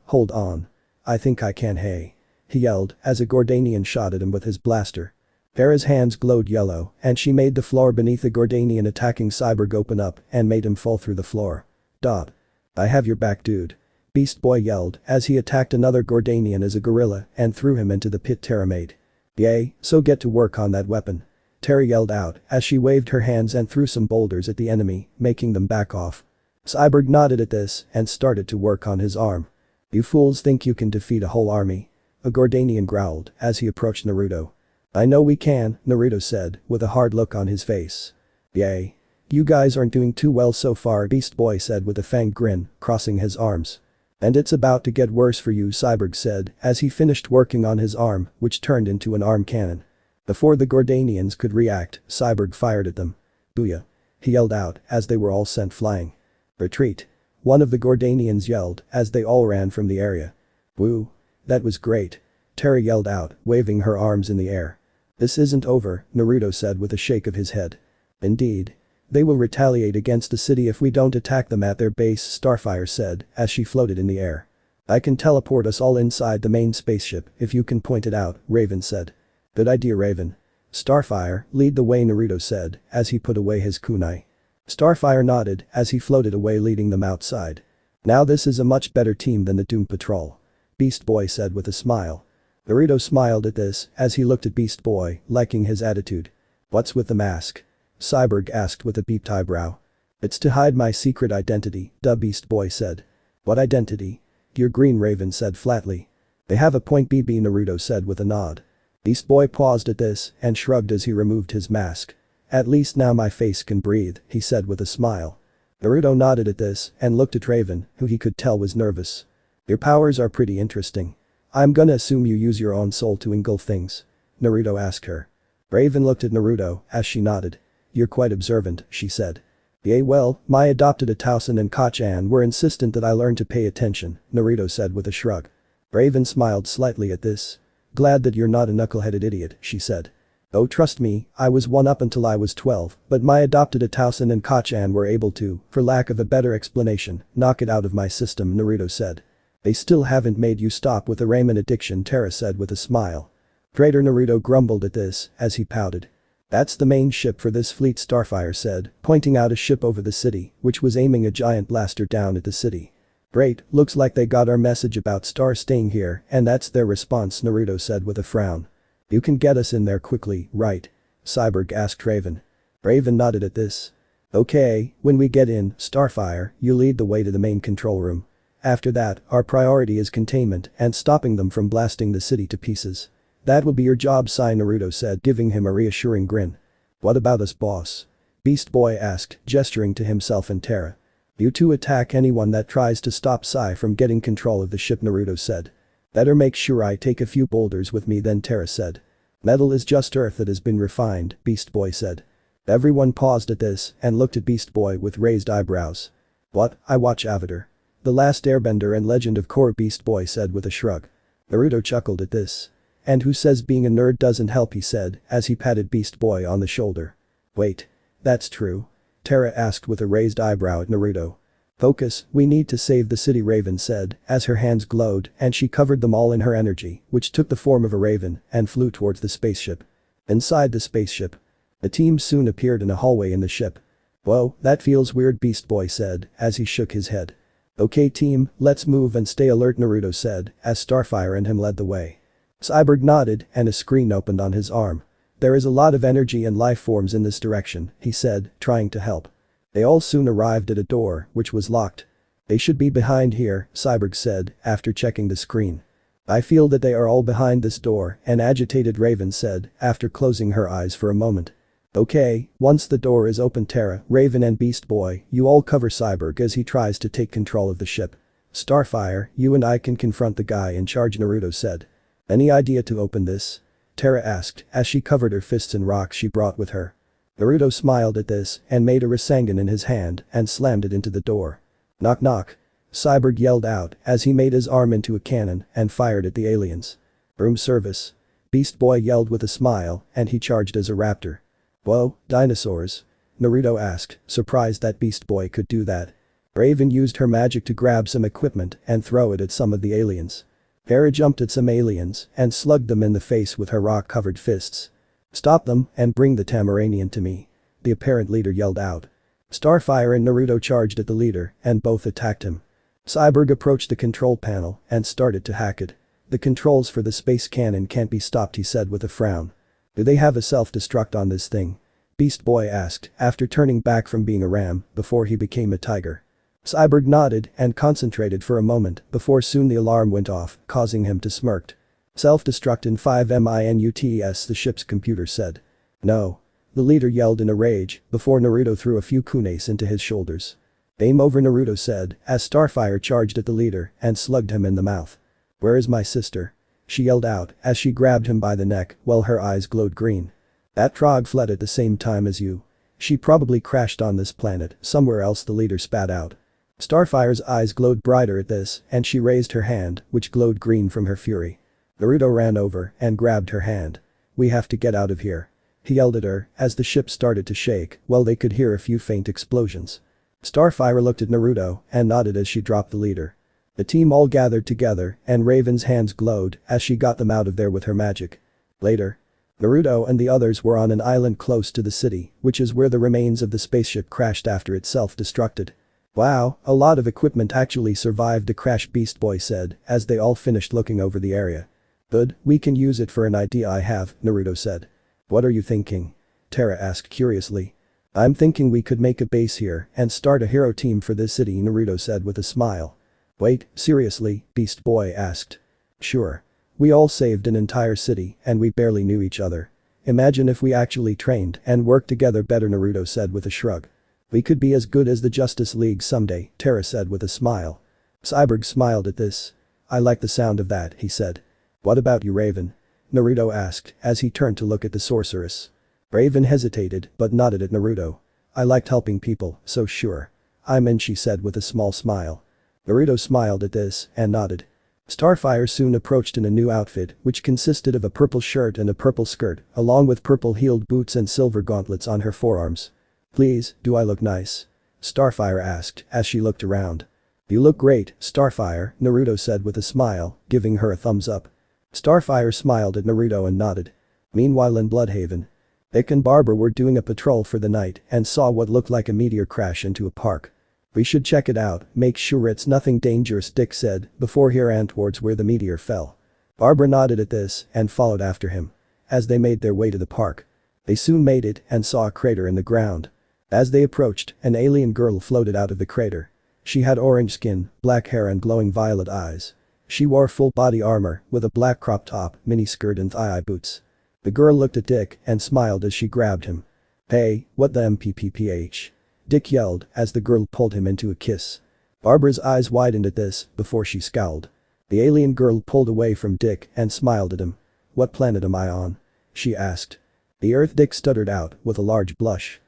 Hold on. I think I can. Hey. He yelled as a Gordanian shot at him with his blaster. Terra's hands glowed yellow and she made the floor beneath the Gordanian attacking Cyborg open up and made him fall through the floor. I have your back, dude. Beast Boy yelled as he attacked another Gordanian as a gorilla and threw him into the pit Terra made. Yay, so get to work on that weapon. Terra yelled out as she waved her hands and threw some boulders at the enemy, making them back off. Cyborg nodded at this and started to work on his arm. You fools think you can defeat a whole army? A Gordanian growled as he approached Naruto. I know we can, Naruto said with a hard look on his face. Yay. You guys aren't doing too well so far, Beast Boy said with a fanged grin, crossing his arms. And it's about to get worse for you, Cyborg said as he finished working on his arm, which turned into an arm cannon. Before the Gordanians could react, Cyborg fired at them. Booyah. He yelled out as they were all sent flying. Retreat. One of the Gordanians yelled as they all ran from the area. Woo. That was great. Terra yelled out, waving her arms in the air. This isn't over, Naruto said with a shake of his head. Indeed. They will retaliate against the city if we don't attack them at their base, Starfire said as she floated in the air. I can teleport us all inside the main spaceship if you can point it out, Raven said. Good idea, Raven. Starfire, lead the way, Naruto said as he put away his kunai. Starfire nodded as he floated away, leading them outside. Now this is a much better team than the Doom Patrol. Beast Boy said with a smile. Naruto smiled at this as he looked at Beast Boy, liking his attitude. What's with the mask? Cyborg asked with a beeped eyebrow. It's to hide my secret identity, duh, Beast Boy said. What identity? You're green, Raven said flatly. They have a point, BB, Naruto said with a nod. Beast Boy paused at this and shrugged as he removed his mask. At least now my face can breathe, he said with a smile. Naruto nodded at this and looked at Raven, who he could tell was nervous. Your powers are pretty interesting. I'm gonna assume you use your own soul to engulf things. Naruto asked her. Raven looked at Naruto as she nodded. You're quite observant, she said. Yeah, well, my adopted Atausen and Kachan were insistent that I learn to pay attention, Naruto said with a shrug. Raven smiled slightly at this. Glad that you're not a knuckle-headed idiot, she said. Oh, trust me, I was one up until I was 12, but my adopted Atausen and Kachan were able to, for lack of a better explanation, knock it out of my system, Naruto said. They still haven't made you stop with the ramen addiction, Terra said with a smile. Traitor, Naruto grumbled at this as he pouted. That's the main ship for this fleet, Starfire said, pointing out a ship over the city, which was aiming a giant blaster down at the city. Great, looks like they got our message about Star staying here and that's their response, Naruto said with a frown. You can get us in there quickly, right? Cyborg asked Raven. Raven nodded at this. Okay, when we get in, Starfire, you lead the way to the main control room. After that, our priority is containment and stopping them from blasting the city to pieces. That will be your job, Sai, Naruto said, giving him a reassuring grin. What about us, boss? Beast Boy asked, gesturing to himself and Terra. You two attack anyone that tries to stop Sai from getting control of the ship, Naruto said. Better make sure I take a few boulders with me then, Terra said. Metal is just earth that has been refined, Beast Boy said. Everyone paused at this and looked at Beast Boy with raised eyebrows. What, I watch Avatar. The Last Airbender and Legend of Korra, Beast Boy said with a shrug. Naruto chuckled at this. And who says being a nerd doesn't help, he said as he patted Beast Boy on the shoulder. Wait. That's true? Terra asked with a raised eyebrow at Naruto. Focus, we need to save the city, Raven said as her hands glowed and she covered them all in her energy, which took the form of a raven and flew towards the spaceship. Inside the spaceship. The team soon appeared in a hallway in the ship. Whoa, that feels weird, Beast Boy said as he shook his head. Okay team, let's move and stay alert, Naruto said as Starfire and him led the way. Cyborg nodded and a screen opened on his arm. There is a lot of energy and life forms in this direction, he said, trying to help. They all soon arrived at a door, which was locked. They should be behind here, Cyborg said after checking the screen. I feel that they are all behind this door, an agitated Raven said after closing her eyes for a moment. Okay, once the door is open, Terra, Raven and Beast Boy, you all cover Cyborg as he tries to take control of the ship. Starfire, you and I can confront the guy in charge, Naruto said. Any idea to open this? Terra asked as she covered her fists in rocks she brought with her. Naruto smiled at this and made a Rasengan in his hand and slammed it into the door. Knock knock. Cyborg yelled out as he made his arm into a cannon and fired at the aliens. Room service. Beast Boy yelled with a smile and he charged as a raptor. Whoa, dinosaurs. Naruto asked, surprised that Beast Boy could do that. Raven used her magic to grab some equipment and throw it at some of the aliens. Terra jumped at some aliens and slugged them in the face with her rock-covered fists. "Stop them and bring the Tamaranian to me," the apparent leader yelled out. Starfire and Naruto charged at the leader and both attacked him. Cyborg approached the control panel and started to hack it. "The controls for the space cannon can't be stopped," he said with a frown. "Do they have a self-destruct on this thing?" Beast Boy asked after turning back from being a ram before he became a tiger. Cyborg nodded and concentrated for a moment before soon the alarm went off, causing him to smirk. "Self-destruct in 5 minutes," the ship's computer said. "No." The leader yelled in a rage before Naruto threw a few kunes into his shoulders. "Game over," Naruto said as Starfire charged at the leader and slugged him in the mouth. "Where is my sister?" she yelled out as she grabbed him by the neck while her eyes glowed green. "That trog fled at the same time as you. She probably crashed on this planet somewhere else," the leader spat out. Starfire's eyes glowed brighter at this and she raised her hand, which glowed green from her fury. Naruto ran over and grabbed her hand. "We have to get out of here," he yelled at her as the ship started to shake while they could hear a few faint explosions. Starfire looked at Naruto and nodded as she dropped the leader. The team all gathered together and Raven's hands glowed as she got them out of there with her magic. Later, Naruto and the others were on an island close to the city, which is where the remains of the spaceship crashed after it self-destructed. "Wow, a lot of equipment actually survived the crash," Beast Boy said as they all finished looking over the area. "Good, we can use it for an idea I have," Naruto said. "What are you thinking?" Terra asked curiously. "I'm thinking we could make a base here and start a hero team for this city," Naruto said with a smile. "Wait, seriously?" Beast Boy asked. "Sure. We all saved an entire city and we barely knew each other. Imagine if we actually trained and worked together better," Naruto said with a shrug. "We could be as good as the Justice League someday," Terra said with a smile. Cyborg smiled at this. "I like the sound of that," he said. "What about you, Raven?" Naruto asked as he turned to look at the sorceress. Raven hesitated but nodded at Naruto. "I liked helping people, so sure. I'm in," she said with a small smile. Naruto smiled at this and nodded. Starfire soon approached in a new outfit which consisted of a purple shirt and a purple skirt along with purple-heeled boots and silver gauntlets on her forearms. "Please, do I look nice?" Starfire asked as she looked around. "You look great, Starfire," Naruto said with a smile, giving her a thumbs up. Starfire smiled at Naruto and nodded. Meanwhile in Bloodhaven, Dick and Barbara were doing a patrol for the night and saw what looked like a meteor crash into a park. "We should check it out, make sure it's nothing dangerous," Dick said before he ran towards where the meteor fell. Barbara nodded at this and followed after him. As they made their way to the park, they soon made it and saw a crater in the ground. As they approached, an alien girl floated out of the crater. She had orange skin, black hair and glowing violet eyes. She wore full body armor with a black crop top, miniskirt and thigh-high boots. The girl looked at Dick and smiled as she grabbed him. "Hey, what the MPPPH?" Dick yelled as the girl pulled him into a kiss. Barbara's eyes widened at this before she scowled. The alien girl pulled away from Dick and smiled at him. "What planet am I on?" she asked. "The Earth," Dick stuttered out with a large blush.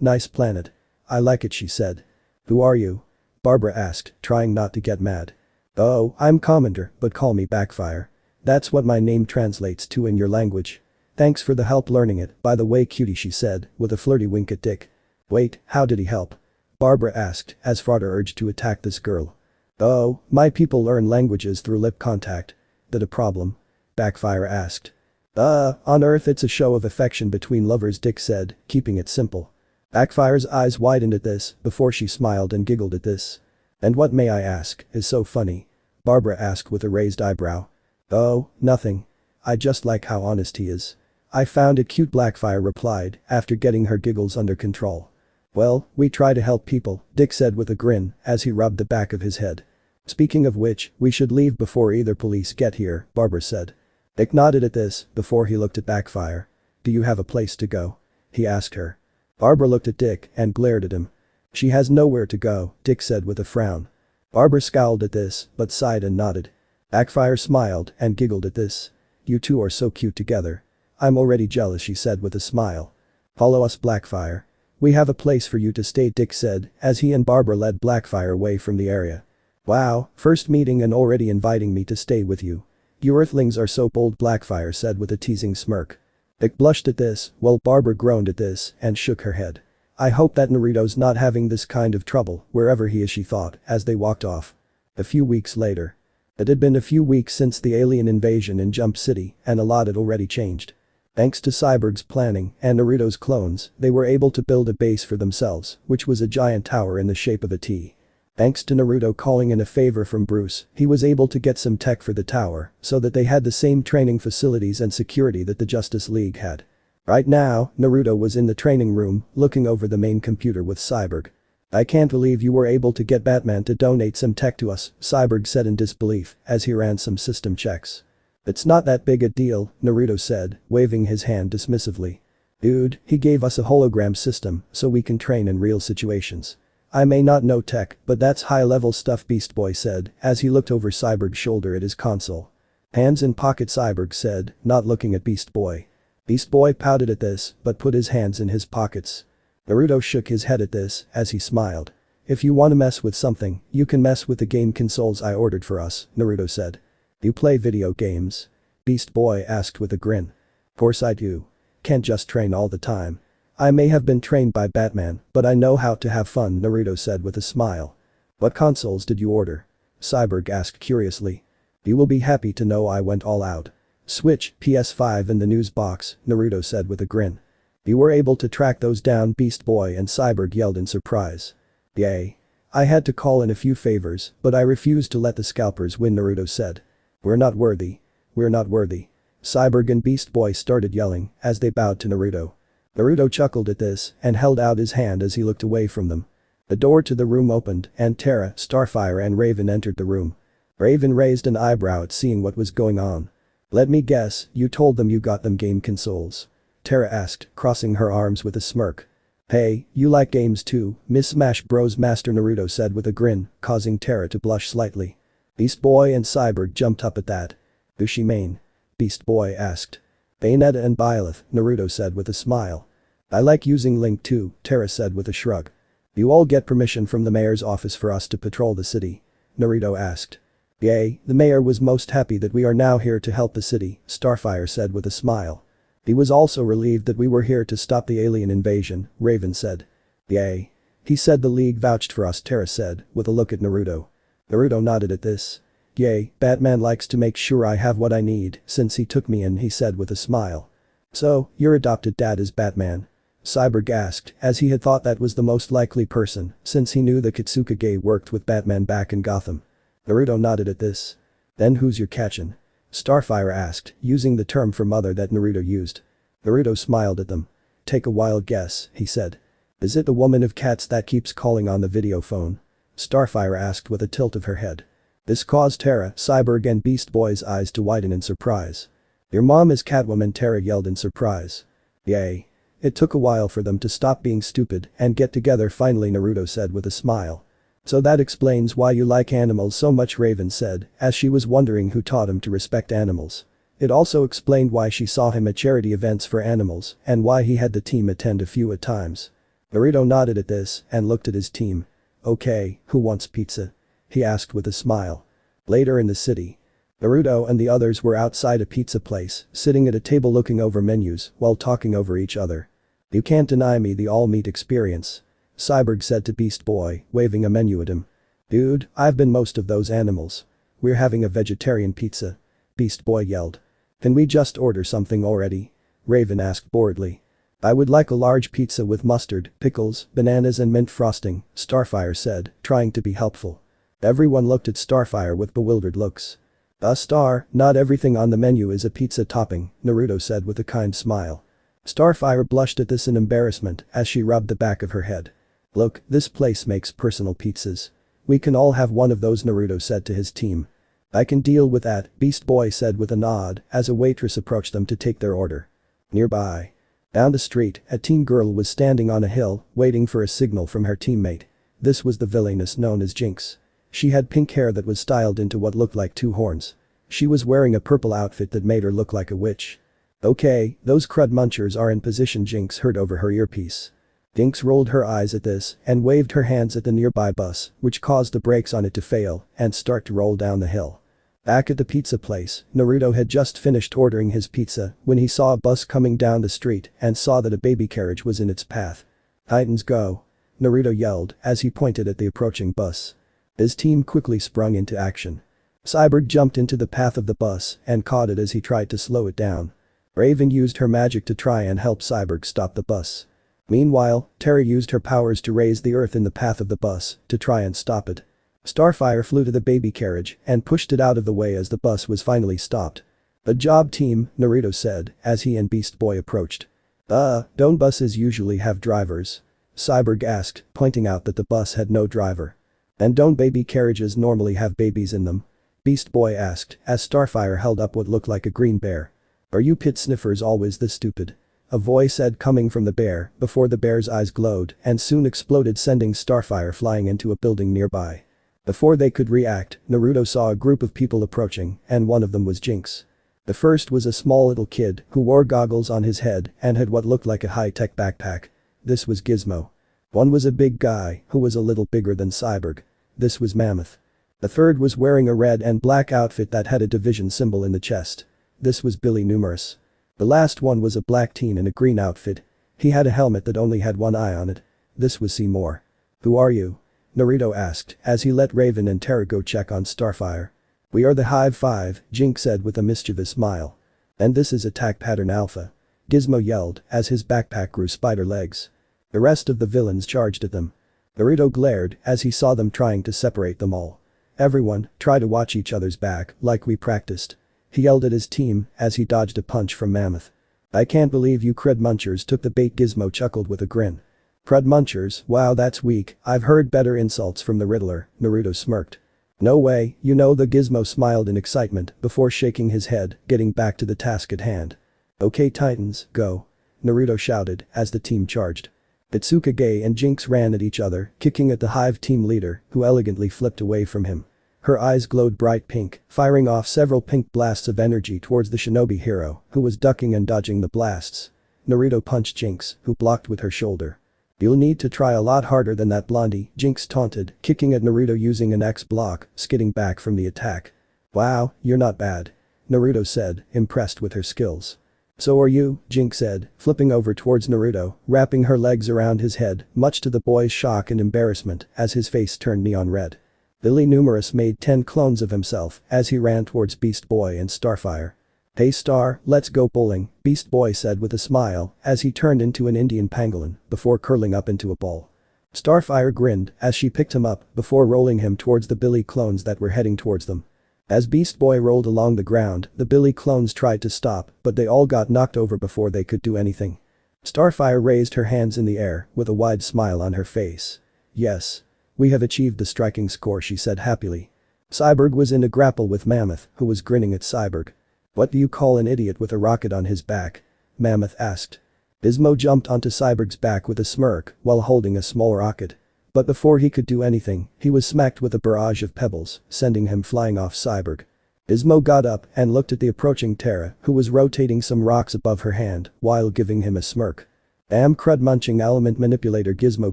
Nice planet. I like it," she said. "Who are you?" Barbara asked, trying not to get mad. "Oh, I'm Commander, but call me Blackfire. That's what my name translates to in your language. Thanks for the help learning it, by the way, cutie," she said with a flirty wink at Dick. "Wait, how did he help?" Barbara asked as Frauda urged to attack this girl. "Oh, my people learn languages through lip contact. That a problem?" Blackfire asked. On Earth it's a show of affection between lovers," Dick said, keeping it simple. Blackfire's eyes widened at this before she smiled and giggled at this. "And what, may I ask, is so funny?" Barbara asked with a raised eyebrow. "Oh, nothing. I just like how honest he is. I found it cute," Blackfire replied after getting her giggles under control. "Well, we try to help people," Dick said with a grin as he rubbed the back of his head. "Speaking of which, we should leave before either police get here," Barbara said. Dick nodded at this before he looked at Blackfire. "Do you have a place to go?" he asked her. Barbara looked at Dick and glared at him. "She has nowhere to go," Dick said with a frown. Barbara scowled at this but sighed and nodded. Blackfire smiled and giggled at this. "You two are so cute together. I'm already jealous," she said with a smile. "Follow us, Blackfire. We have a place for you to stay," Dick said as he and Barbara led Blackfire away from the area. "Wow, first meeting and already inviting me to stay with you. You Earthlings are so bold," Blackfire said with a teasing smirk. Dick blushed at this while Barbara groaned at this and shook her head. I hope that Naruto's not having this kind of trouble wherever he is, she thought as they walked off. A few weeks later. It had been a few weeks since the alien invasion in Jump City and a lot had already changed. Thanks to Cyborg's planning and Naruto's clones, they were able to build a base for themselves, which was a giant tower in the shape of a T. Thanks to Naruto calling in a favor from Bruce, he was able to get some tech for the tower so that they had the same training facilities and security that the Justice League had. Right now, Naruto was in the training room, looking over the main computer with Cyborg. I can't believe you were able to get Batman to donate some tech to us, Cyborg said in disbelief as he ran some system checks. It's not that big a deal, Naruto said, waving his hand dismissively. Dude, he gave us a hologram system so we can train in real situations. I may not know tech, but that's high-level stuff, Beast Boy said as he looked over Cyborg's shoulder at his console. Hands in pocket, Cyborg said, not looking at Beast Boy. Beast Boy pouted at this but put his hands in his pockets. Naruto shook his head at this as he smiled. If you wanna mess with something, you can mess with the game consoles I ordered for us, Naruto said. You play video games? Beast Boy asked with a grin. Course I do. Can't just train all the time. I may have been trained by Batman, but I know how to have fun, Naruto said with a smile. What consoles did you order? Cyborg asked curiously. You will be happy to know I went all out. Switch, PS5 in the news box, Naruto said with a grin. You were able to track those down, Beast Boy and Cyborg yelled in surprise. Yay. I had to call in a few favors, but I refused to let the scalpers win, Naruto said. We're not worthy. We're not worthy. Cyborg and Beast Boy started yelling as they bowed to Naruto. Naruto chuckled at this and held out his hand as he looked away from them. The door to the room opened and Terra, Starfire and Raven entered the room. Raven raised an eyebrow at seeing what was going on. Let me guess, you told them you got them game consoles? Terra asked, crossing her arms with a smirk. Hey, you like games too, Miss Smash Bros. Master, Naruto said with a grin, causing Terra to blush slightly. Beast Boy and Cyborg jumped up at that. Who's she main? Beast Boy asked. Bayonetta and Byleth, Naruto said with a smile. I like using Link too, Terra said with a shrug. You all get permission from the mayor's office for us to patrol the city? Naruto asked. Yay, the mayor was most happy that we are now here to help the city, Starfire said with a smile. He was also relieved that we were here to stop the alien invasion, Raven said. Yay. He said the League vouched for us, Terra said, with a look at Naruto. Naruto nodded at this. Yay, Batman likes to make sure I have what I need since he took me in, he said with a smile. So, your adopted dad is Batman? Cyborg asked as he had thought that was the most likely person since he knew that Kitsukage worked with Batman back in Gotham. Naruto nodded at this. Then who's your Kachin? Starfire asked, using the term for mother that Naruto used. Naruto smiled at them. Take a wild guess, he said. Is it the woman of cats that keeps calling on the video phone? Starfire asked with a tilt of her head. This caused Terra, Cyborg and Beast Boy's eyes to widen in surprise. Your mom is Catwoman, Terra yelled in surprise. Yay. It took a while for them to stop being stupid and get together finally, Naruto said with a smile. So that explains why you like animals so much, Raven said as she was wondering who taught him to respect animals. It also explained why she saw him at charity events for animals and why he had the team attend a few at times. Naruto nodded at this and looked at his team. Okay, who wants pizza? He asked with a smile. Later in the city. Naruto and the others were outside a pizza place, sitting at a table looking over menus while talking over each other. You can't deny me the all-meat experience. Cyborg said to Beast Boy, waving a menu at him. Dude, I've been most of those animals. We're having a vegetarian pizza. Beast Boy yelled. Can we just order something already? Raven asked boredly. I would like a large pizza with mustard, pickles, bananas and mint frosting, Starfire said, trying to be helpful. Everyone looked at Starfire with bewildered looks. Not everything on the menu is a pizza topping, Naruto said with a kind smile. Starfire blushed at this in embarrassment as she rubbed the back of her head. Look, this place makes personal pizzas. We can all have one of those, Naruto said to his team. I can deal with that, Beast Boy said with a nod as a waitress approached them to take their order. Nearby. Down the street, a teen girl was standing on a hill, waiting for a signal from her teammate. This was the villainess known as Jinx. She had pink hair that was styled into what looked like two horns. She was wearing a purple outfit that made her look like a witch. Okay, those crud munchers are in position, Jinx heard over her earpiece. Jinx rolled her eyes at this and waved her hands at the nearby bus, which caused the brakes on it to fail and start to roll down the hill. Back at the pizza place, Naruto had just finished ordering his pizza when he saw a bus coming down the street and saw that a baby carriage was in its path. Titans go. Naruto yelled as he pointed at the approaching bus. His team quickly sprung into action. Cyborg jumped into the path of the bus and caught it as he tried to slow it down. Raven used her magic to try and help Cyborg stop the bus. Meanwhile, Terra used her powers to raise the earth in the path of the bus to try and stop it. Starfire flew to the baby carriage and pushed it out of the way as the bus was finally stopped. "Good job, team," Naruto said as he and Beast Boy approached. Don't buses usually have drivers?" Cyborg asked, pointing out that the bus had no driver. "And don't baby carriages normally have babies in them?" Beast Boy asked as Starfire held up what looked like a green bear. "Are you pit sniffers always this stupid?" A voice said coming from the bear before the bear's eyes glowed and soon exploded, sending Starfire flying into a building nearby. Before they could react, Naruto saw a group of people approaching and one of them was Jinx. The first was a small little kid who wore goggles on his head and had what looked like a high-tech backpack. This was Gizmo. One was a big guy who was a little bigger than Cyborg. This was Mammoth. The third was wearing a red and black outfit that had a division symbol in the chest. This was Billy Numerous. The last one was a black teen in a green outfit. He had a helmet that only had one eye on it. This was Seymour. "Who are you?" Naruto asked as he let Raven and Terra go check on Starfire. "We are the Hive Five," Jinx said with a mischievous smile. "And this is Attack Pattern Alpha," Gizmo yelled as his backpack grew spider legs. The rest of the villains charged at them. Naruto glared as he saw them trying to separate them all. "Everyone, try to watch each other's back like we practiced," he yelled at his team as he dodged a punch from Mammoth. "I can't believe you crud munchers took the bait," Gizmo chuckled with a grin. "Crud munchers, wow, that's weak, I've heard better insults from the Riddler," Naruto smirked. "No way, you know," the Gizmo smiled in excitement before shaking his head, getting back to the task at hand. "Okay Titans, go," Naruto shouted as the team charged. Tsukage and Jinx ran at each other, kicking at the Hive team leader, who elegantly flipped away from him. Her eyes glowed bright pink, firing off several pink blasts of energy towards the shinobi hero, who was ducking and dodging the blasts. Naruto punched Jinx, who blocked with her shoulder. "You'll need to try a lot harder than that, Blondie," Jinx taunted, kicking at Naruto using an X block, skidding back from the attack. "Wow, you're not bad," Naruto said, impressed with her skills. "So are you," Jinx said, flipping over towards Naruto, wrapping her legs around his head, much to the boy's shock and embarrassment as his face turned neon red. Billy Numerous made 10 clones of himself as he ran towards Beast Boy and Starfire. "Hey Star, let's go bowling," Beast Boy said with a smile as he turned into an Indian pangolin before curling up into a ball. Starfire grinned as she picked him up before rolling him towards the Billy clones that were heading towards them. As Beast Boy rolled along the ground, the Billy clones tried to stop, but they all got knocked over before they could do anything. Starfire raised her hands in the air with a wide smile on her face. "Yes. We have achieved the striking score," she said happily. Cyborg was in a grapple with Mammoth, who was grinning at Cyborg. "What do you call an idiot with a rocket on his back?" Mammoth asked. Gizmo jumped onto Cyborg's back with a smirk while holding a small rocket. But before he could do anything, he was smacked with a barrage of pebbles, sending him flying off Cyborg. Gizmo got up and looked at the approaching Terra, who was rotating some rocks above her hand while giving him a smirk. "Damn crud munching element manipulator," Gizmo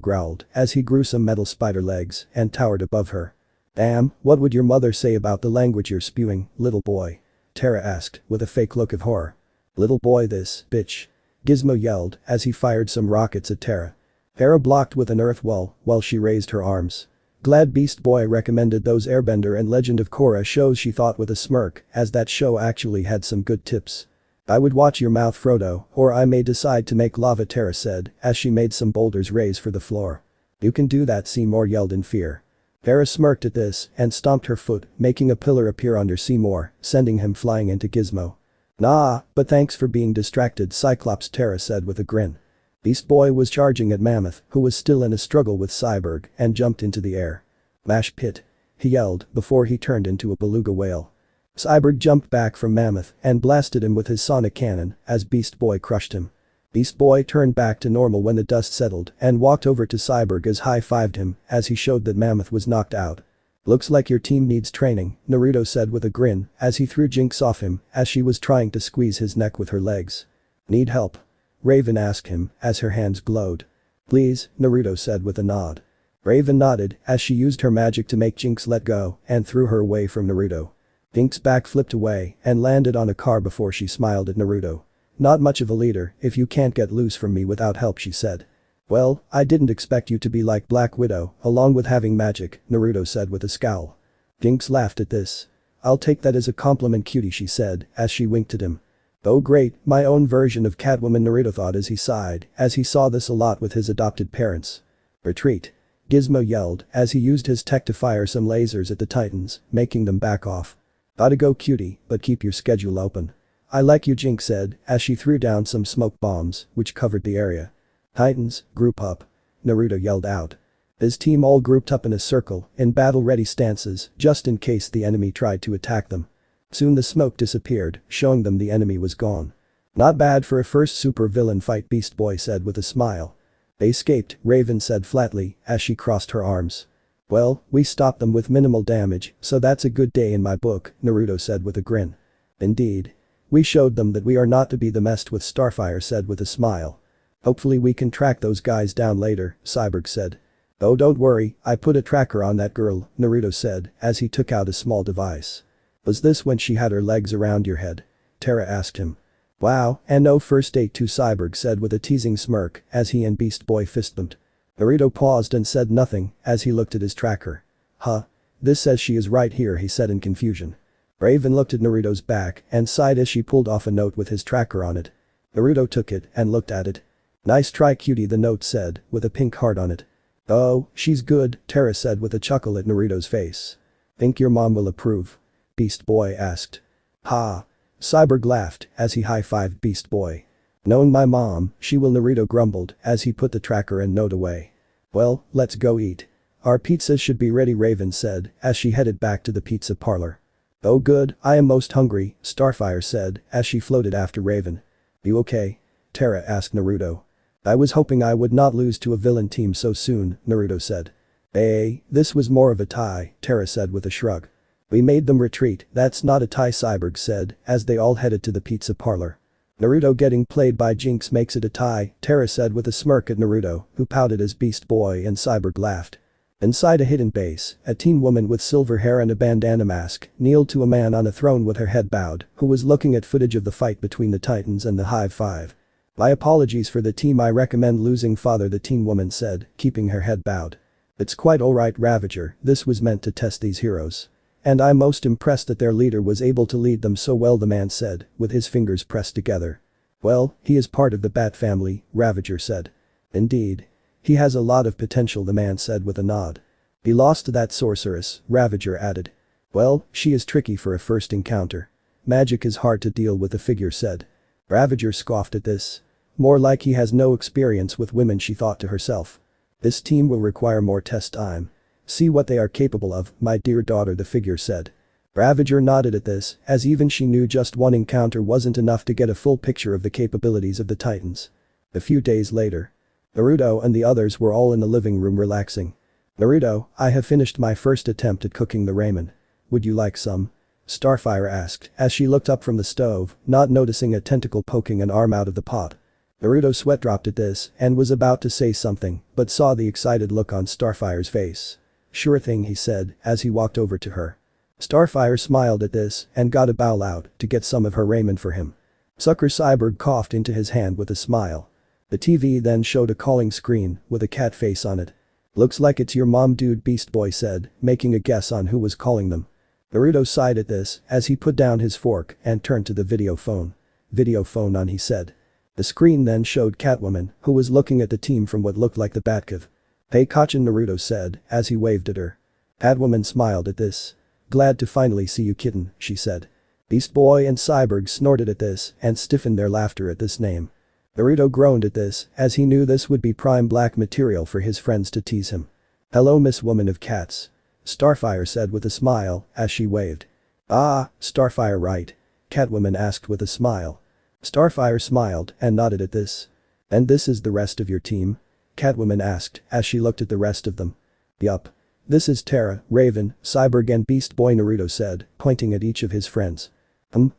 growled as he grew some metal spider legs and towered above her. "Damn, what would your mother say about the language you're spewing, little boy?" Terra asked with a fake look of horror. "Little boy this, bitch," Gizmo yelled as he fired some rockets at Terra. Terra blocked with an earth wall while she raised her arms. Glad Beast Boy recommended those Airbender and Legend of Korra shows, she thought with a smirk, as that show actually had some good tips. "I would watch your mouth, Frodo, or I may decide to make lava," Terra said as she made some boulders raise for the floor. "You can do that," Seymour yelled in fear. Terra smirked at this and stomped her foot, making a pillar appear under Seymour, sending him flying into Gizmo. "Nah, but thanks for being distracted, Cyclops," Terra said with a grin. Beast Boy was charging at Mammoth, who was still in a struggle with Cyborg, and jumped into the air. "Mash pit," he yelled before he turned into a beluga whale. Cyborg jumped back from Mammoth and blasted him with his sonic cannon as Beast Boy crushed him. Beast Boy turned back to normal when the dust settled and walked over to Cyborg as high-fived him as he showed that Mammoth was knocked out. "Looks like your team needs training," Naruto said with a grin as he threw Jinx off him as she was trying to squeeze his neck with her legs. "Need help?" Raven asked him as her hands glowed. "Please," Naruto said with a nod. Raven nodded as she used her magic to make Jinx let go and threw her away from Naruto. Jinx back flipped away and landed on a car before she smiled at Naruto. "Not much of a leader if you can't get loose from me without help," she said. Well, I didn't expect you to be like Black Widow, along with having magic, Naruto said with a scowl. Jinx laughed at this. I'll take that as a compliment, cutie, she said, as she winked at him. Oh great, my own version of Catwoman, Naruto thought as he sighed, as he saw this a lot with his adopted parents. Retreat. Gizmo yelled as he used his tech to fire some lasers at the Titans, making them back off. Gotta go, cutie, but keep your schedule open. I like you, Jinx said as she threw down some smoke bombs, which covered the area. Titans, group up. Naruto yelled out. His team all grouped up in a circle, in battle-ready stances, just in case the enemy tried to attack them. Soon the smoke disappeared, showing them the enemy was gone. Not bad for a first super-villain fight, Beast Boy said with a smile. They escaped, Raven said flatly, as she crossed her arms. Well, we stopped them with minimal damage, so that's a good day in my book, Naruto said with a grin. Indeed. We showed them that we are not to be messed with, Starfire said with a smile. Hopefully we can track those guys down later, Cyborg said. Oh, don't worry, I put a tracker on that girl, Naruto said as he took out a small device. Was this when she had her legs around your head? Terra asked him. Wow, and no first date too, Cyborg said with a teasing smirk as he and Beast Boy fist bumped. Naruto paused and said nothing as he looked at his tracker. Huh? This says she is right here, he said in confusion. Raven looked at Naruto's back and sighed as she pulled off a note with his tracker on it. Naruto took it and looked at it. Nice try, cutie, the note said, with a pink heart on it. Oh, she's good, Terra said with a chuckle at Naruto's face. Think your mom will approve? Beast Boy asked. Ha. Cyborg laughed as he high-fived Beast Boy. Knowing my mom, she will, Naruto grumbled as he put the tracker and note away. Well, let's go eat. Our pizzas should be ready, Raven said as she headed back to the pizza parlor. Oh good, I am most hungry, Starfire said as she floated after Raven. You okay? Terra asked Naruto. I was hoping I would not lose to a villain team so soon, Naruto said. Hey, this was more of a tie, Terra said with a shrug. We made them retreat, that's not a tie, Cyborg said as they all headed to the pizza parlor. Naruto getting played by Jinx makes it a tie, Terra said with a smirk at Naruto, who pouted as Beast Boy and Cyborg laughed. Inside a hidden base, a teen woman with silver hair and a bandana mask kneeled to a man on a throne with her head bowed, who was looking at footage of the fight between the Titans and the Hive Five. My apologies for the team, I recommend losing, father, the teen woman said, keeping her head bowed. It's quite alright, Ravager, this was meant to test these heroes. And I'm most impressed that their leader was able to lead them so well, the man said, with his fingers pressed together. Well, he is part of the Bat family, Ravager said. Indeed. He has a lot of potential, the man said with a nod. He lost to that sorceress, Ravager added. Well, she is tricky for a first encounter. Magic is hard to deal with, the figure said. Ravager scoffed at this. More like he has no experience with women, she thought to herself. This team will require more test time. See what they are capable of, my dear daughter, the figure said. Ravager nodded at this, as even she knew just one encounter wasn't enough to get a full picture of the capabilities of the Titans. A few days later. Naruto and the others were all in the living room relaxing. Naruto, I have finished my first attempt at cooking the ramen. Would you like some? Starfire asked as she looked up from the stove, not noticing a tentacle poking an arm out of the pot. Naruto sweat dropped at this and was about to say something, but saw the excited look on Starfire's face. Sure thing, he said as he walked over to her. Starfire smiled at this and got a bowl out to get some of her ramen for him. Sucker Cyborg coughed into his hand with a smile. The TV then showed a calling screen with a cat face on it. Looks like it's your mom, dude, Beast Boy said, making a guess on who was calling them. Naruto sighed at this as he put down his fork and turned to the video phone. Video phone on, he said. The screen then showed Catwoman, who was looking at the team from what looked like the Batcave. Hey Kachin, Naruto said as he waved at her. Catwoman smiled at this. Glad to finally see you, kitten, she said. Beast Boy and Cyborg snorted at this and stiffened their laughter at this name. Naruto groaned at this as he knew this would be prime black material for his friends to tease him. Hello, Miss Woman of Cats. Starfire said with a smile as she waved. Ah, Starfire, right? Catwoman asked with a smile. Starfire smiled and nodded at this. And this is the rest of your team? Catwoman asked as she looked at the rest of them. Yup. This is Terra, Raven, Cyborg and Beast Boy, Naruto said, pointing at each of his friends.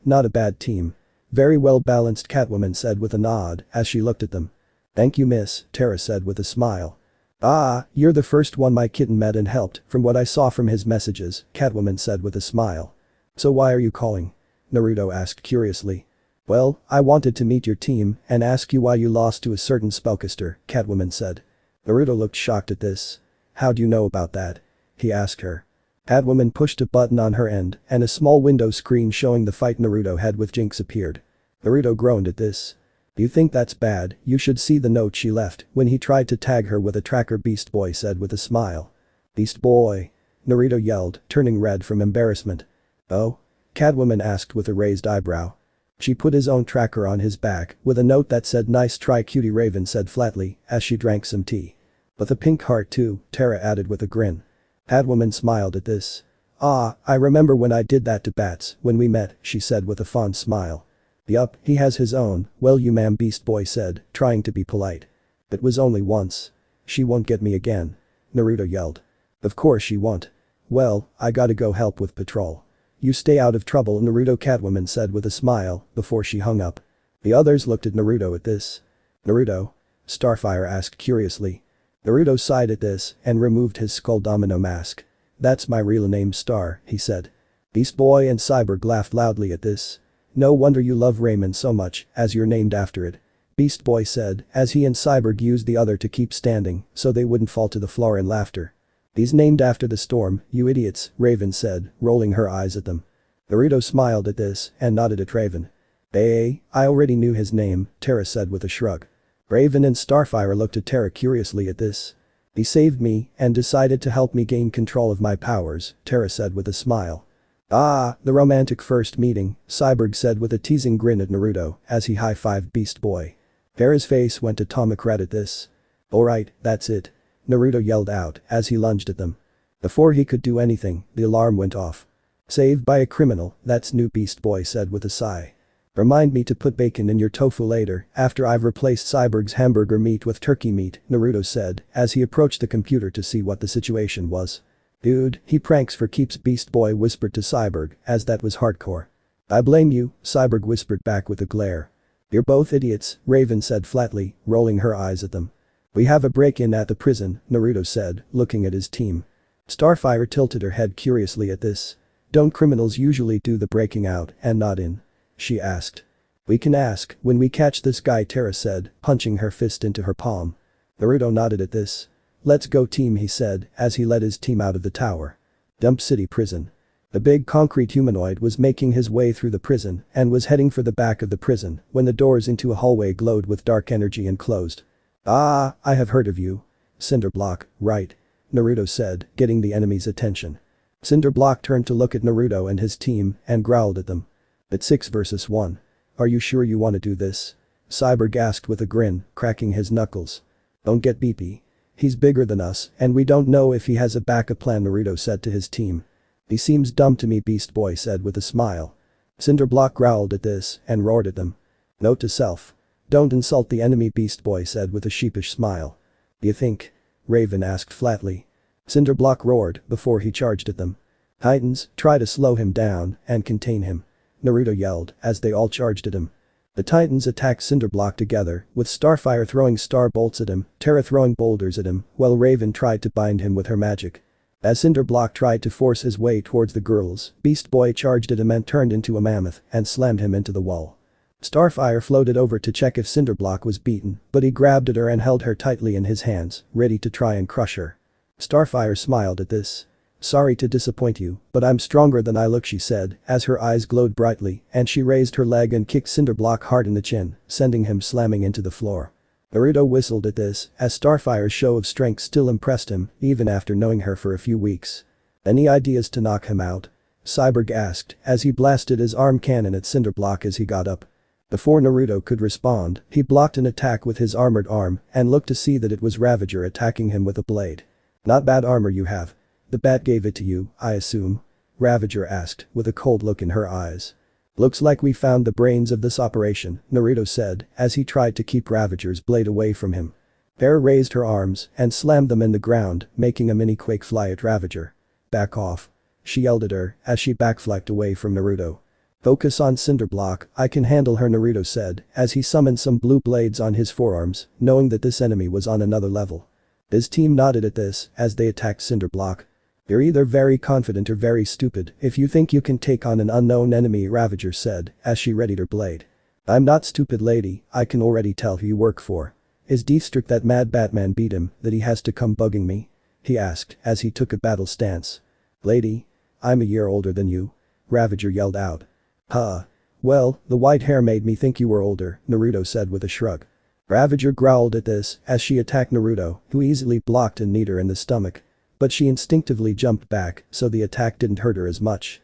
Not a bad team. Very well balanced, Catwoman said with a nod as she looked at them. Thank you, miss, Terra said with a smile. Ah, you're the first one my kitten met and helped, from what I saw from his messages, Catwoman said with a smile. So why are you calling? Naruto asked curiously. Well, I wanted to meet your team and ask you why you lost to a certain spellcaster, Catwoman said. Naruto looked shocked at this. How do you know about that? He asked her. Catwoman pushed a button on her end and a small window screen showing the fight Naruto had with Jinx appeared. Naruto groaned at this. You think that's bad? You should see the note she left when he tried to tag her with a tracker, Beast Boy said with a smile. Beast Boy? Naruto yelled, turning red from embarrassment. Oh? Catwoman asked with a raised eyebrow. She put his own tracker on his back with a note that said nice try cutie, Raven said flatly as she drank some tea. With a pink heart too, Terra added with a grin. Catwoman smiled at this. Ah, I remember when I did that to Bats when we met, she said with a fond smile. Yup, he has his own, well you ma'am, Beast Boy said, trying to be polite. It was only once. She won't get me again. Naruto yelled. Of course she won't. Well, I gotta go help with patrol. You stay out of trouble, Naruto, Catwoman said with a smile before she hung up. The others looked at Naruto at this. Naruto? Starfire asked curiously. Naruto sighed at this and removed his skull domino mask. That's my real name, Star, he said. Beast Boy and Cyborg laughed loudly at this. No wonder you love Raymond so much, as you're named after it. Beast Boy said as he and Cyborg used the other to keep standing so they wouldn't fall to the floor in laughter. He's named after the storm, you idiots, Raven said, rolling her eyes at them. Naruto smiled at this and nodded at Raven. I already knew his name, Terra said with a shrug. Raven and Starfire looked at Terra curiously at this. He saved me and decided to help me gain control of my powers, Terra said with a smile. Ah, the romantic first meeting, Cyborg said with a teasing grin at Naruto as he high-fived Beast Boy. Terra's face went atomic red at this. Alright, that's it. Naruto yelled out as he lunged at them. Before he could do anything, the alarm went off. Saved by a criminal, that's new, Beast Boy said with a sigh. Remind me to put bacon in your tofu later after I've replaced Cyborg's hamburger meat with turkey meat, Naruto said as he approached the computer to see what the situation was. Dude, he pranks for keeps, Beast Boy whispered to Cyborg as that was hardcore. I blame you, Cyborg whispered back with a glare. You're both idiots, Raven said flatly, rolling her eyes at them. We have a break-in at the prison, Naruto said, looking at his team. Starfire tilted her head curiously at this. Don't criminals usually do the breaking out and not in? She asked. We can ask when we catch this guy, Terra said, punching her fist into her palm. Naruto nodded at this. Let's go team, he said as he led his team out of the tower. Dump City Prison. The big concrete humanoid was making his way through the prison and was heading for the back of the prison when the doors into a hallway glowed with dark energy and closed. Ah, I have heard of you. Cinderblock, right? Naruto said, getting the enemy's attention. Cinderblock turned to look at Naruto and his team and growled at them. It's 6 versus 1. Are you sure you want to do this? Cyborg asked with a grin, cracking his knuckles. Don't get beepy. He's bigger than us and we don't know if he has a backup plan, Naruto said to his team. He seems dumb to me, Beast Boy said with a smile. Cinderblock growled at this and roared at them. Note to self. Don't insult the enemy, Beast Boy said with a sheepish smile. You think? Raven asked flatly. Cinderblock roared before he charged at them. Titans, try to slow him down and contain him. Naruto yelled as they all charged at him. The Titans attacked Cinderblock together, with Starfire throwing star bolts at him, Terra throwing boulders at him, while Raven tried to bind him with her magic. As Cinderblock tried to force his way towards the girls, Beast Boy charged at him and turned into a mammoth and slammed him into the wall. Starfire floated over to check if Cinderblock was beaten, but he grabbed at her and held her tightly in his hands, ready to try and crush her. Starfire smiled at this. Sorry to disappoint you, but I'm stronger than I look, she said as her eyes glowed brightly and she raised her leg and kicked Cinderblock hard in the chin, sending him slamming into the floor. Naruto whistled at this as Starfire's show of strength still impressed him even after knowing her for a few weeks. Any ideas to knock him out? Cyborg asked as he blasted his arm cannon at Cinderblock as he got up. Before Naruto could respond, he blocked an attack with his armored arm and looked to see that it was Ravager attacking him with a blade. Not bad armor you have. The bat gave it to you, I assume? Ravager asked with a cold look in her eyes. Looks like we found the brains of this operation, Naruto said as he tried to keep Ravager's blade away from him. Terra raised her arms and slammed them in the ground, making a mini quake fly at Ravager. Back off. She yelled at her as she backflipped away from Naruto. Focus on Cinderblock, I can handle her, Naruto said as he summoned some blue blades on his forearms, knowing that this enemy was on another level. His team nodded at this as they attacked Cinderblock. You're either very confident or very stupid if you think you can take on an unknown enemy, Ravager said as she readied her blade. I'm not stupid lady, I can already tell who you work for. Is district that mad Batman beat him that he has to come bugging me? He asked as he took a battle stance. Lady? I'm a year older than you. Ravager yelled out. Huh. Well, the white hair made me think you were older, Naruto said with a shrug. Ravager growled at this as she attacked Naruto, who easily blocked and kneed her in the stomach. But she instinctively jumped back, so the attack didn't hurt her as much.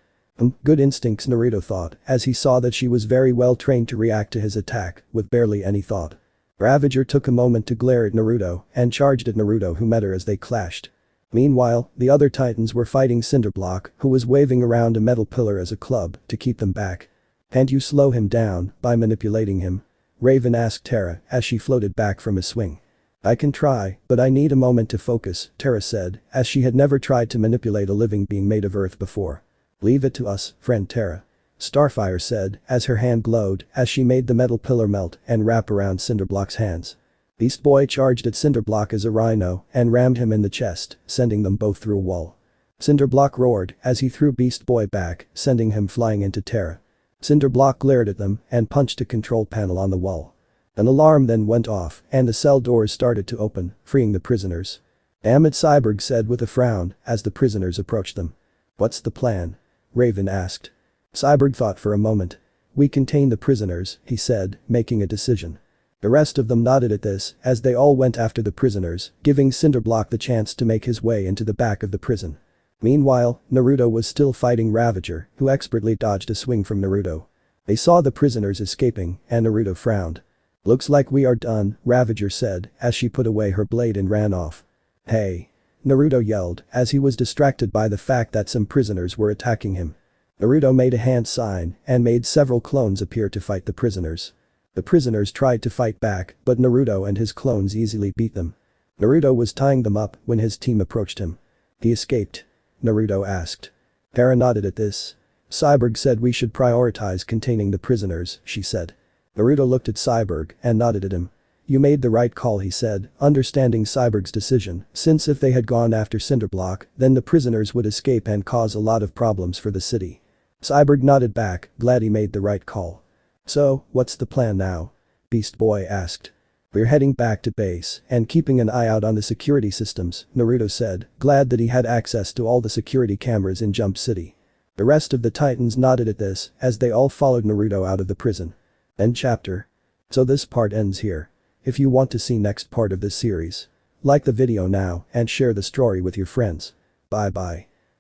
Good instincts, Naruto thought, as he saw that she was very well trained to react to his attack, with barely any thought. Ravager took a moment to glare at Naruto and charged at Naruto, who met her as they clashed. Meanwhile, the other Titans were fighting Cinderblock, who was waving around a metal pillar as a club to keep them back. Can't you slow him down by manipulating him? Raven asked Terra as she floated back from his swing. I can try, but I need a moment to focus, Terra said, as she had never tried to manipulate a living being made of earth before. Leave it to us, friend Terra. Starfire said as her hand glowed as she made the metal pillar melt and wrap around Cinderblock's hands. Beast Boy charged at Cinderblock as a rhino and rammed him in the chest, sending them both through a wall. Cinderblock roared as he threw Beast Boy back, sending him flying into Terra. Cinderblock glared at them and punched a control panel on the wall. An alarm then went off and the cell doors started to open, freeing the prisoners. Damn it, Cyborg said with a frown as the prisoners approached them. What's the plan? Raven asked. Cyborg thought for a moment. We contain the prisoners, he said, making a decision. The rest of them nodded at this as they all went after the prisoners, giving Cinderblock the chance to make his way into the back of the prison. Meanwhile, Naruto was still fighting Ravager, who expertly dodged a swing from Naruto. They saw the prisoners escaping and Naruto frowned. Looks like we are done, Ravager said as she put away her blade and ran off. Hey! Naruto yelled as he was distracted by the fact that some prisoners were attacking him. Naruto made a hand sign and made several clones appear to fight the prisoners. The prisoners tried to fight back, but Naruto and his clones easily beat them. Naruto was tying them up when his team approached him. He escaped? Naruto asked. Terra nodded at this. Cyborg said we should prioritize containing the prisoners, she said. Naruto looked at Cyborg and nodded at him. You made the right call, he said, understanding Cyborg's decision, since if they had gone after Cinderblock, then the prisoners would escape and cause a lot of problems for the city. Cyborg nodded back, glad he made the right call. So, what's the plan now? Beast Boy asked. We're heading back to base and keeping an eye out on the security systems, Naruto said, glad that he had access to all the security cameras in Jump City. The rest of the Titans nodded at this as they all followed Naruto out of the prison. End chapter. So this part ends here. If you want to see next part of this series, like the video now and share the story with your friends. Bye bye.